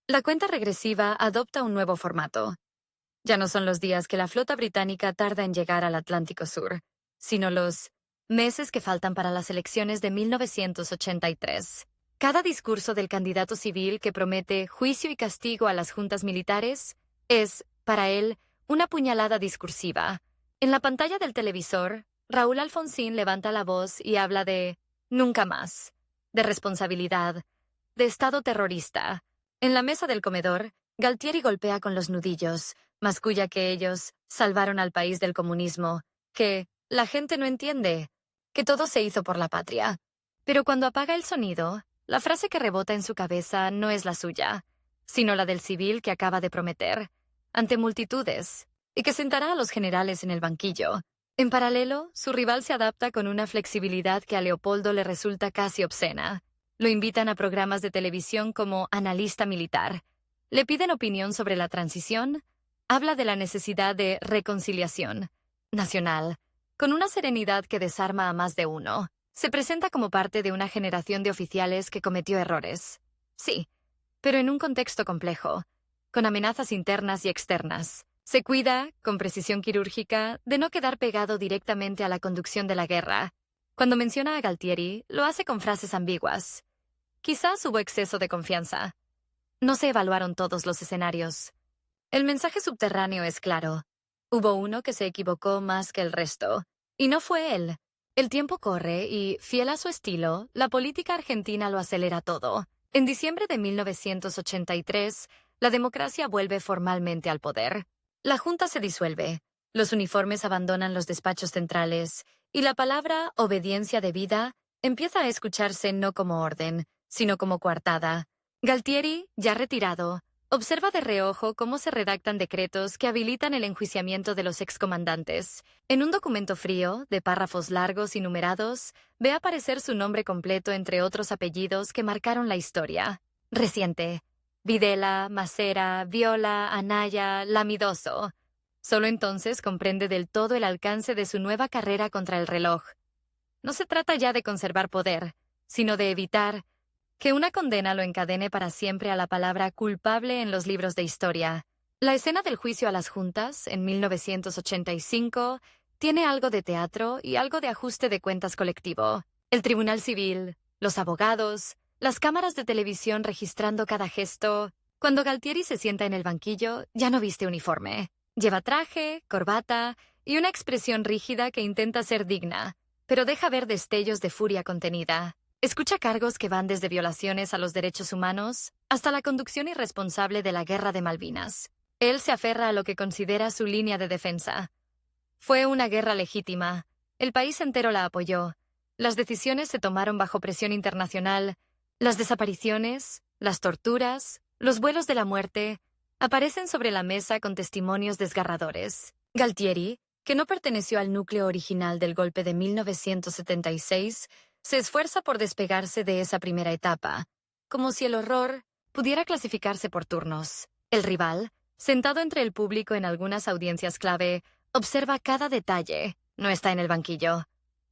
[SPEAKER 1] La cuenta regresiva adopta un nuevo formato. Ya no son los días que la flota británica tarda en llegar al Atlántico Sur, sino los meses que faltan para las elecciones de 1983. Cada discurso del candidato civil que promete juicio y castigo a las juntas militares es, para él, una puñalada discursiva. En la pantalla del televisor, Raúl Alfonsín levanta la voz y habla de nunca más, de responsabilidad, de Estado terrorista. En la mesa del comedor, Galtieri golpea con los nudillos, masculla que ellos salvaron al país del comunismo, que la gente no entiende, que todo se hizo por la patria. Pero cuando apaga el sonido, la frase que rebota en su cabeza no es la suya, sino la del civil que acaba de prometer, ante multitudes, y que sentará a los generales en el banquillo. En paralelo, su rival se adapta con una flexibilidad que a Leopoldo le resulta casi obscena. Lo invitan a programas de televisión como analista militar. Le piden opinión sobre la transición. Habla de la necesidad de reconciliación nacional, con una serenidad que desarma a más de uno. Se presenta como parte de una generación de oficiales que cometió errores. Sí, pero en un contexto complejo, con amenazas internas y externas. Se cuida, con precisión quirúrgica, de no quedar pegado directamente a la conducción de la guerra. Cuando menciona a Galtieri, lo hace con frases ambiguas. Quizás hubo exceso de confianza. No se evaluaron todos los escenarios. El mensaje subterráneo es claro. Hubo uno que se equivocó más que el resto. Y no fue él. El tiempo corre y, fiel a su estilo, la política argentina lo acelera todo. En diciembre de 1983, la democracia vuelve formalmente al poder. La Junta se disuelve, los uniformes abandonan los despachos centrales, y la palabra obediencia debida empieza a escucharse no como orden, sino como coartada. Galtieri, ya retirado, observa de reojo cómo se redactan decretos que habilitan el enjuiciamiento de los excomandantes. En un documento frío, de párrafos largos y numerados, ve aparecer su nombre completo entre otros apellidos que marcaron la historia. Reciente. Videla, Macera, Viola, Anaya, Lamidoso. Solo entonces comprende del todo el alcance de su nueva carrera contra el reloj. No se trata ya de conservar poder, sino de evitar que una condena lo encadene para siempre a la palabra culpable en los libros de historia. La escena del juicio a las juntas, en 1985, tiene algo de teatro y algo de ajuste de cuentas colectivo. El tribunal civil, los abogados, las cámaras de televisión registrando cada gesto. Cuando Galtieri se sienta en el banquillo, ya no viste uniforme. Lleva traje, corbata y una expresión rígida que intenta ser digna, pero deja ver destellos de furia contenida. Escucha cargos que van desde violaciones a los derechos humanos hasta la conducción irresponsable de la Guerra de Malvinas. Él se aferra a lo que considera su línea de defensa. Fue una guerra legítima. El país entero la apoyó. Las decisiones se tomaron bajo presión internacional. Las desapariciones, las torturas, los vuelos de la muerte aparecen sobre la mesa con testimonios desgarradores. Galtieri, que no perteneció al núcleo original del golpe de 1976, se esfuerza por despegarse de esa primera etapa, como si el horror pudiera clasificarse por turnos. El rival, sentado entre el público en algunas audiencias clave, observa cada detalle. No está en el banquillo.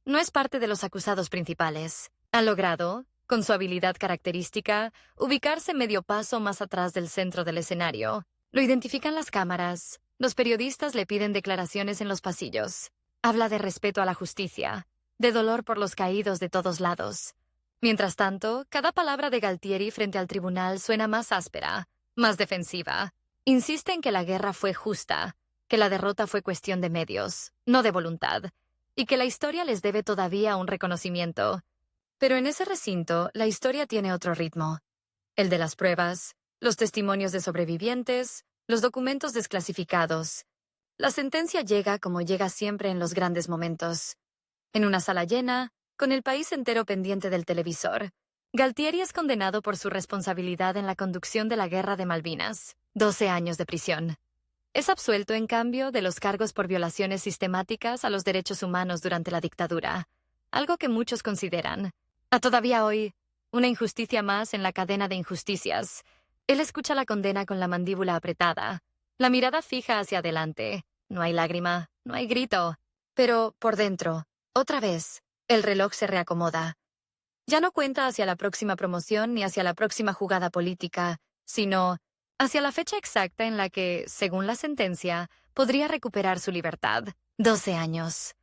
[SPEAKER 1] No es parte de los acusados principales. Ha logrado, con su habilidad característica, ubicarse medio paso más atrás del centro del escenario. Lo identifican las cámaras. Los periodistas le piden declaraciones en los pasillos. Habla de respeto a la justicia, de dolor por los caídos de todos lados. Mientras tanto, cada palabra de Galtieri frente al tribunal suena más áspera, más defensiva. Insiste en que la guerra fue justa, que la derrota fue cuestión de medios, no de voluntad, y que la historia les debe todavía un reconocimiento. Pero en ese recinto, la historia tiene otro ritmo. El de las pruebas, los testimonios de sobrevivientes, los documentos desclasificados. La sentencia llega como llega siempre en los grandes momentos. En una sala llena, con el país entero pendiente del televisor, Galtieri es condenado por su responsabilidad en la conducción de la Guerra de Malvinas. 12 años de prisión. Es absuelto, en cambio, de los cargos por violaciones sistemáticas a los derechos humanos durante la dictadura, algo que muchos consideran, todavía hoy, una injusticia más en la cadena de injusticias. Él escucha la condena con la mandíbula apretada, la mirada fija hacia adelante. No hay lágrima, no hay grito. Pero, por dentro, otra vez, el reloj se reacomoda. Ya no cuenta hacia la próxima promoción ni hacia la próxima jugada política, sino hacia la fecha exacta en la que, según la sentencia, podría recuperar su libertad. 12 años.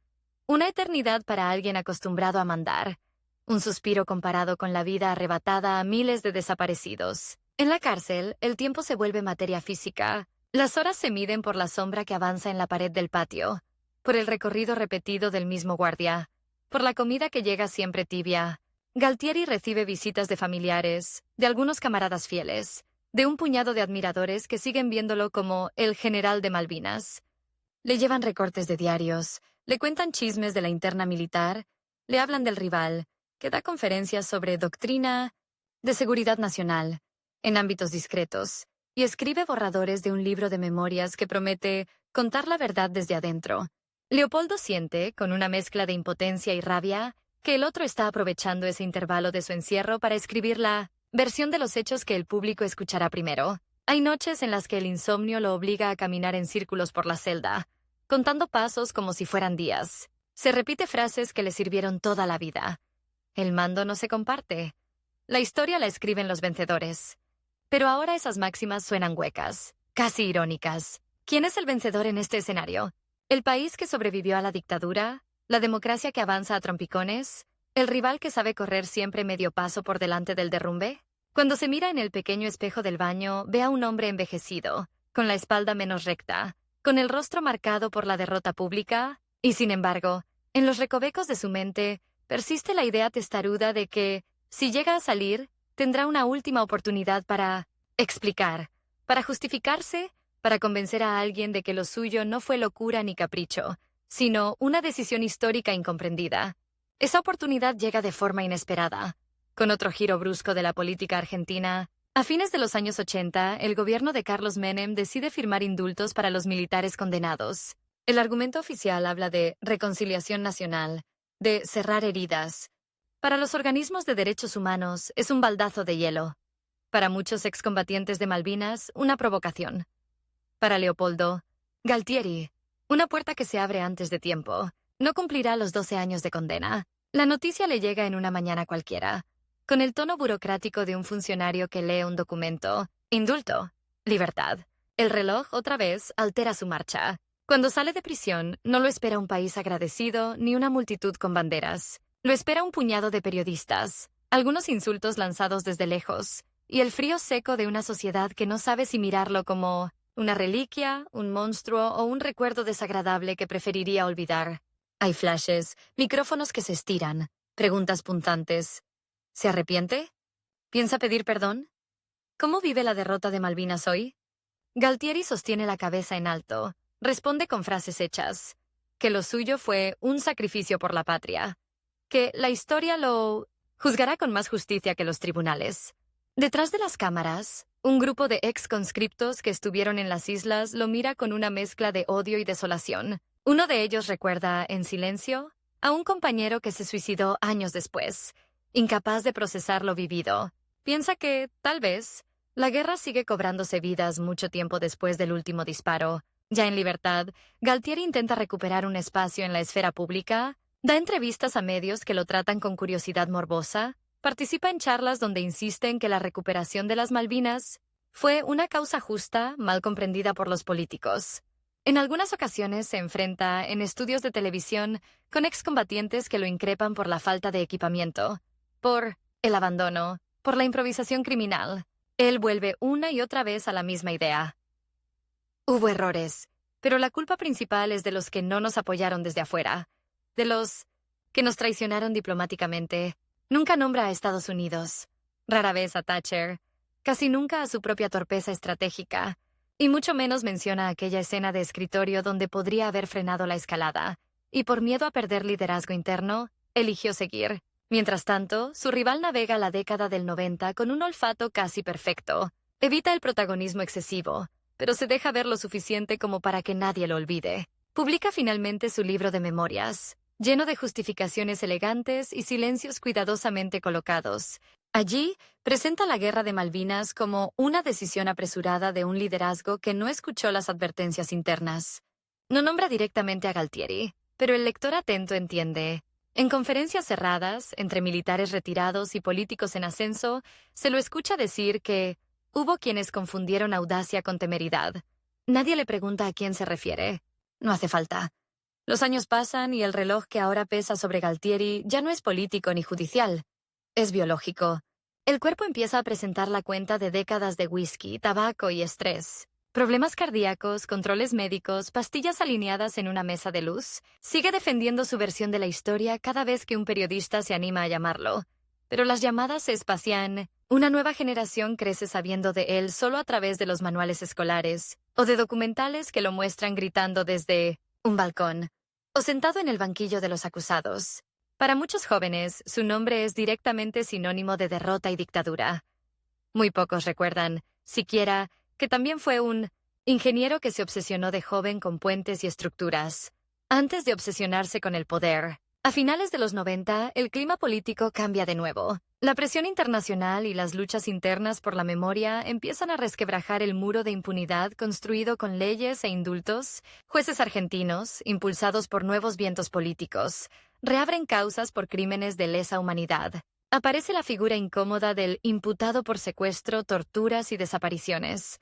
[SPEAKER 1] Una eternidad para alguien acostumbrado a mandar. Un suspiro comparado con la vida arrebatada a miles de desaparecidos. En la cárcel, el tiempo se vuelve materia física. Las horas se miden por la sombra que avanza en la pared del patio, por el recorrido repetido del mismo guardia, por la comida que llega siempre tibia. Galtieri recibe visitas de familiares, de algunos camaradas fieles, de un puñado de admiradores que siguen viéndolo como el general de Malvinas. Le llevan recortes de diarios, le cuentan chismes de la interna militar, le hablan del rival, que da conferencias sobre doctrina de seguridad nacional, en ámbitos discretos, y escribe borradores de un libro de memorias que promete contar la verdad desde adentro. Leopoldo siente, con una mezcla de impotencia y rabia, que el otro está aprovechando ese intervalo de su encierro para escribir la versión de los hechos que el público escuchará primero. Hay noches en las que el insomnio lo obliga a caminar en círculos por la celda, contando pasos como si fueran días. Se repite frases que le sirvieron toda la vida. El mando no se comparte. La historia la escriben los vencedores. Pero ahora esas máximas suenan huecas, casi irónicas. ¿Quién es el vencedor en este escenario? ¿El país que sobrevivió a la dictadura? ¿La democracia que avanza a trompicones? ¿El rival que sabe correr siempre medio paso por delante del derrumbe? Cuando se mira en el pequeño espejo del baño, ve a un hombre envejecido, con la espalda menos recta, con el rostro marcado por la derrota pública, y sin embargo, en los recovecos de su mente, persiste la idea testaruda de que, si llega a salir, tendrá una última oportunidad para explicar, para justificarse, para convencer a alguien de que lo suyo no fue locura ni capricho, sino una decisión histórica incomprendida. Esa oportunidad llega de forma inesperada. Con otro giro brusco de la política argentina, a fines de los años 80, el gobierno de Carlos Menem decide firmar indultos para los militares condenados. El argumento oficial habla de reconciliación nacional, de cerrar heridas. Para los organismos de derechos humanos es un baldazo de hielo. Para muchos excombatientes de Malvinas, una provocación. Para Leopoldo, Galtieri, una puerta que se abre antes de tiempo. No cumplirá los 12 años de condena. La noticia le llega en una mañana cualquiera, con el tono burocrático de un funcionario que lee un documento. Indulto. Libertad. El reloj, otra vez, altera su marcha. Cuando sale de prisión, no lo espera un país agradecido ni una multitud con banderas. Lo espera un puñado de periodistas, algunos insultos lanzados desde lejos, y el frío seco de una sociedad que no sabe si mirarlo como una reliquia, un monstruo o un recuerdo desagradable que preferiría olvidar. Hay flashes, micrófonos que se estiran, preguntas punzantes. ¿Se arrepiente? ¿Piensa pedir perdón? ¿Cómo vive la derrota de Malvinas hoy? Galtieri sostiene la cabeza en alto, responde con frases hechas, que lo suyo fue un sacrificio por la patria, que la historia lo juzgará con más justicia que los tribunales. Detrás de las cámaras, un grupo de ex conscriptos que estuvieron en las islas lo mira con una mezcla de odio y desolación. Uno de ellos recuerda, en silencio, a un compañero que se suicidó años después, incapaz de procesar lo vivido. Piensa que, tal vez, la guerra sigue cobrándose vidas mucho tiempo después del último disparo. Ya en libertad, Galtieri intenta recuperar un espacio en la esfera pública, da entrevistas a medios que lo tratan con curiosidad morbosa, participa en charlas donde insisten que la recuperación de las Malvinas fue una causa justa, mal comprendida por los políticos. En algunas ocasiones se enfrenta, en estudios de televisión, con excombatientes que lo increpan por la falta de equipamiento, por el abandono, por la improvisación criminal. Él vuelve una y otra vez a la misma idea. Hubo errores, pero la culpa principal es de los que no nos apoyaron desde afuera, de los que nos traicionaron diplomáticamente. Nunca nombra a Estados Unidos, rara vez a Thatcher, casi nunca a su propia torpeza estratégica, y mucho menos menciona aquella escena de escritorio donde podría haber frenado la escalada, y por miedo a perder liderazgo interno, eligió seguir. Mientras tanto, su rival navega la década del 90 con un olfato casi perfecto. Evita el protagonismo excesivo, pero se deja ver lo suficiente como para que nadie lo olvide. Publica finalmente su libro de memorias, lleno de justificaciones elegantes y silencios cuidadosamente colocados. Allí, presenta la Guerra de Malvinas como una decisión apresurada de un liderazgo que no escuchó las advertencias internas. No nombra directamente a Galtieri, pero el lector atento entiende. En conferencias cerradas, entre militares retirados y políticos en ascenso, se lo escucha decir que hubo quienes confundieron audacia con temeridad. Nadie le pregunta a quién se refiere. No hace falta. Los años pasan y el reloj que ahora pesa sobre Galtieri ya no es político ni judicial. Es biológico. El cuerpo empieza a presentar la cuenta de décadas de whisky, tabaco y estrés. Problemas cardíacos, controles médicos, pastillas alineadas en una mesa de luz. Sigue defendiendo su versión de la historia cada vez que un periodista se anima a llamarlo. Pero las llamadas se espacian. Una nueva generación crece sabiendo de él solo a través de los manuales escolares o de documentales que lo muestran gritando desde un balcón o sentado en el banquillo de los acusados. Para muchos jóvenes, su nombre es directamente sinónimo de derrota y dictadura. Muy pocos recuerdan, siquiera, que también fue un ingeniero que se obsesionó de joven con puentes y estructuras, antes de obsesionarse con el poder. A finales de los 90, el clima político cambia de nuevo. La presión internacional y las luchas internas por la memoria empiezan a resquebrajar el muro de impunidad construido con leyes e indultos. Jueces argentinos, impulsados por nuevos vientos políticos, reabren causas por crímenes de lesa humanidad. Aparece la figura incómoda del imputado por secuestro, torturas y desapariciones,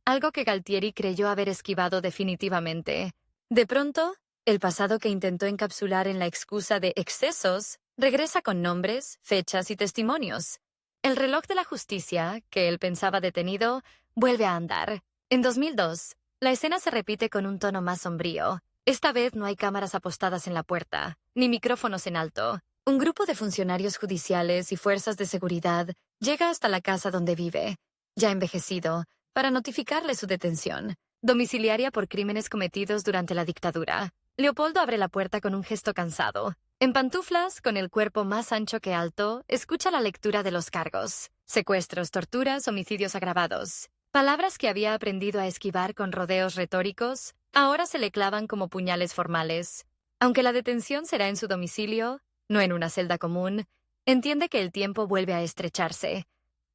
[SPEAKER 1] algo que Galtieri creyó haber esquivado definitivamente. De pronto, el pasado que intentó encapsular en la excusa de excesos regresa con nombres, fechas y testimonios. El reloj de la justicia, que él pensaba detenido, vuelve a andar. En 2002, la escena se repite con un tono más sombrío. Esta vez no hay cámaras apostadas en la puerta, ni micrófonos en alto. Un grupo de funcionarios judiciales y fuerzas de seguridad llega hasta la casa donde vive, ya envejecido, para notificarle su detención, domiciliaria por crímenes cometidos durante la dictadura. Leopoldo abre la puerta con un gesto cansado. En pantuflas, con el cuerpo más ancho que alto, escucha la lectura de los cargos: secuestros, torturas, homicidios agravados. Palabras que había aprendido a esquivar con rodeos retóricos, ahora se le clavan como puñales formales. Aunque la detención será en su domicilio, no en una celda común, entiende que el tiempo vuelve a estrecharse.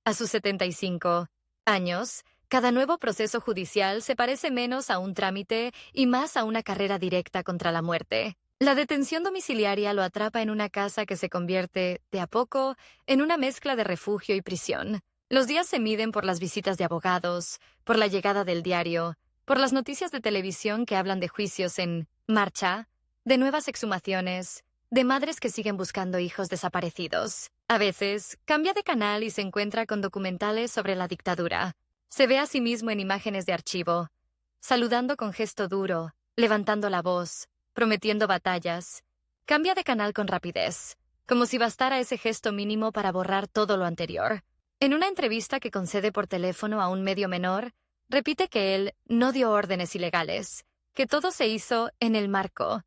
[SPEAKER 1] A sus 75 años, cada nuevo proceso judicial se parece menos a un trámite y más a una carrera directa contra la muerte. La detención domiciliaria lo atrapa en una casa que se convierte, de a poco, en una mezcla de refugio y prisión. Los días se miden por las visitas de abogados, por la llegada del diario, por las noticias de televisión que hablan de juicios en marcha, de nuevas exhumaciones, de madres que siguen buscando hijos desaparecidos. A veces, cambia de canal y se encuentra con documentales sobre la dictadura. Se ve a sí mismo en imágenes de archivo, saludando con gesto duro, levantando la voz, prometiendo batallas. Cambia de canal con rapidez, como si bastara ese gesto mínimo para borrar todo lo anterior. En una entrevista que concede por teléfono a un medio menor, repite que él no dio órdenes ilegales, que todo se hizo en el marco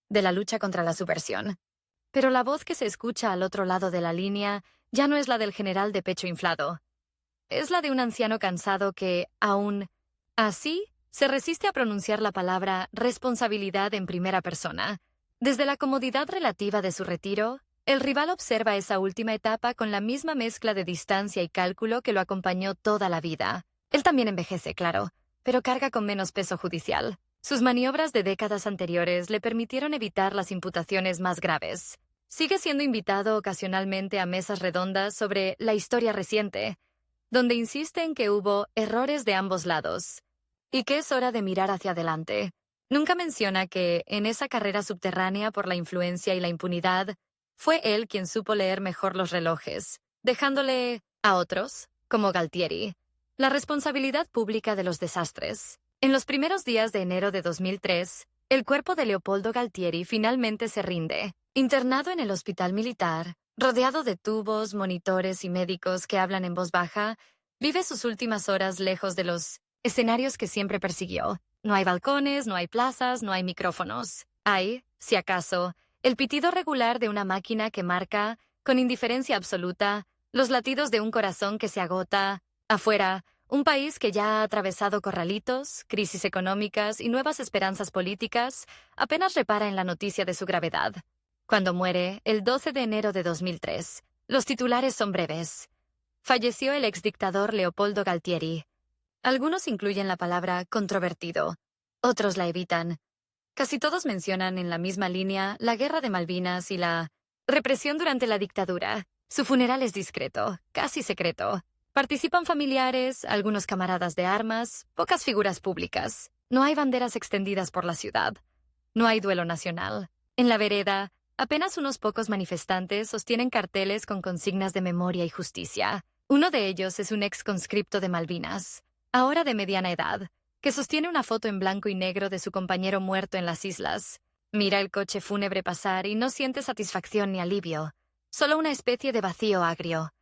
[SPEAKER 1] de la lucha contra la subversión. Pero la voz que se escucha al otro lado de la línea ya no es la del general de pecho inflado. Es la de un anciano cansado que, aún así, se resiste a pronunciar la palabra responsabilidad en primera persona. Desde la comodidad relativa de su retiro, el rival observa esa última etapa con la misma mezcla de distancia y cálculo que lo acompañó toda la vida. Él también envejece, claro, pero carga con menos peso judicial. Sus maniobras de décadas anteriores le permitieron evitar las imputaciones más graves. Sigue siendo invitado ocasionalmente a mesas redondas sobre la historia reciente, donde insiste en que hubo errores de ambos lados y que es hora de mirar hacia adelante. Nunca menciona que, en esa carrera subterránea por la influencia y la impunidad, fue él quien supo leer mejor los relojes, dejándole a otros, como Galtieri, la responsabilidad pública de los desastres. En los primeros días de enero de 2003, el cuerpo de Leopoldo Galtieri finalmente se rinde. Internado en el hospital militar, rodeado de tubos, monitores y médicos que hablan en voz baja, vive sus últimas horas lejos de los escenarios que siempre persiguió. No hay balcones, no hay plazas, no hay micrófonos. Hay, si acaso, el pitido regular de una máquina que marca, con indiferencia absoluta, los latidos de un corazón que se agota. Afuera, un país que ya ha atravesado corralitos, crisis económicas y nuevas esperanzas políticas, apenas repara en la noticia de su gravedad. Cuando muere, el 12 de enero de 2003, los titulares son breves. Falleció el exdictador Leopoldo Galtieri. Algunos incluyen la palabra controvertido, otros la evitan. Casi todos mencionan en la misma línea la guerra de Malvinas y la represión durante la dictadura. Su funeral es discreto, casi secreto. Participan familiares, algunos camaradas de armas, pocas figuras públicas. No hay banderas extendidas por la ciudad. No hay duelo nacional. En la vereda, apenas unos pocos manifestantes sostienen carteles con consignas de memoria y justicia. Uno de ellos es un ex conscripto de Malvinas, ahora de mediana edad, que sostiene una foto en blanco y negro de su compañero muerto en las islas. Mira el coche fúnebre pasar y no siente satisfacción ni alivio, solo una especie de vacío agrio.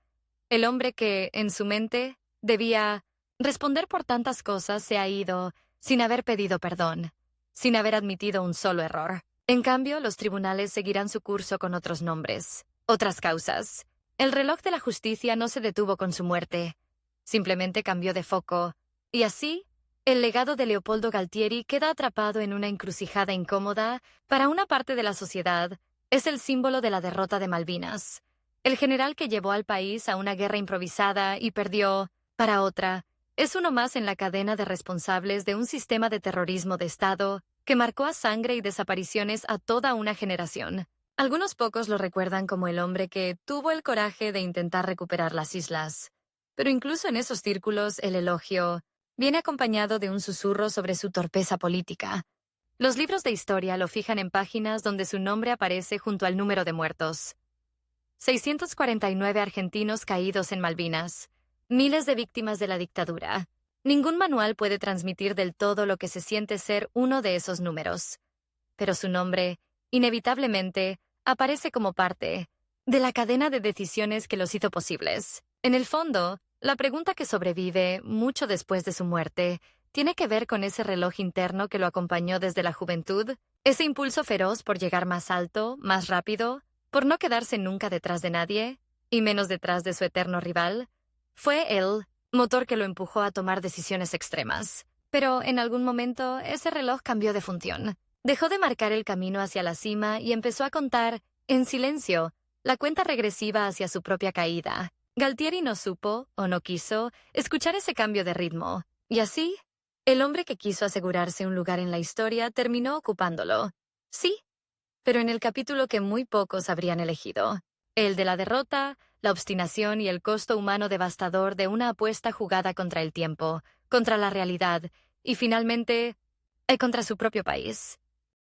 [SPEAKER 1] El hombre que, en su mente, debía responder por tantas cosas se ha ido sin haber pedido perdón, sin haber admitido un solo error. En cambio, los tribunales seguirán su curso con otros nombres, otras causas. El reloj de la justicia no se detuvo con su muerte, simplemente cambió de foco, y así, el legado de Leopoldo Galtieri queda atrapado en una encrucijada incómoda para una parte de la sociedad Es el símbolo de la derrota de Malvinas. El general que llevó al país a una guerra improvisada y perdió, para otra, es uno más en la cadena de responsables de un sistema de terrorismo de Estado que marcó a sangre y desapariciones a toda una generación. Algunos pocos lo recuerdan como el hombre que tuvo el coraje de intentar recuperar las islas. Pero incluso en esos círculos el elogio viene acompañado de un susurro sobre su torpeza política. Los libros de historia lo fijan en páginas donde su nombre aparece junto al número de muertos. 649 argentinos caídos en Malvinas. Miles de víctimas de la dictadura. Ningún manual puede transmitir del todo lo que se siente ser uno de esos números. Pero su nombre, inevitablemente, aparece como parte de la cadena de decisiones que los hizo posibles. En el fondo, la pregunta que sobrevive, mucho después de su muerte, tiene que ver con ese reloj interno que lo acompañó desde la juventud, ese impulso feroz por llegar más alto, más rápido, por no quedarse nunca detrás de nadie, y menos detrás de su eterno rival. Fue el motor que lo empujó a tomar decisiones extremas. Pero en algún momento ese reloj cambió de función. Dejó de marcar el camino hacia la cima y empezó a contar, en silencio, la cuenta regresiva hacia su propia caída. Galtieri no supo, o no quiso, escuchar ese cambio de ritmo. Y así, el hombre que quiso asegurarse un lugar en la historia terminó ocupándolo. Sí, pero en el capítulo que muy pocos habrían elegido. El de la derrota, la obstinación y el costo humano devastador de una apuesta jugada contra el tiempo, contra la realidad y, finalmente, contra su propio país.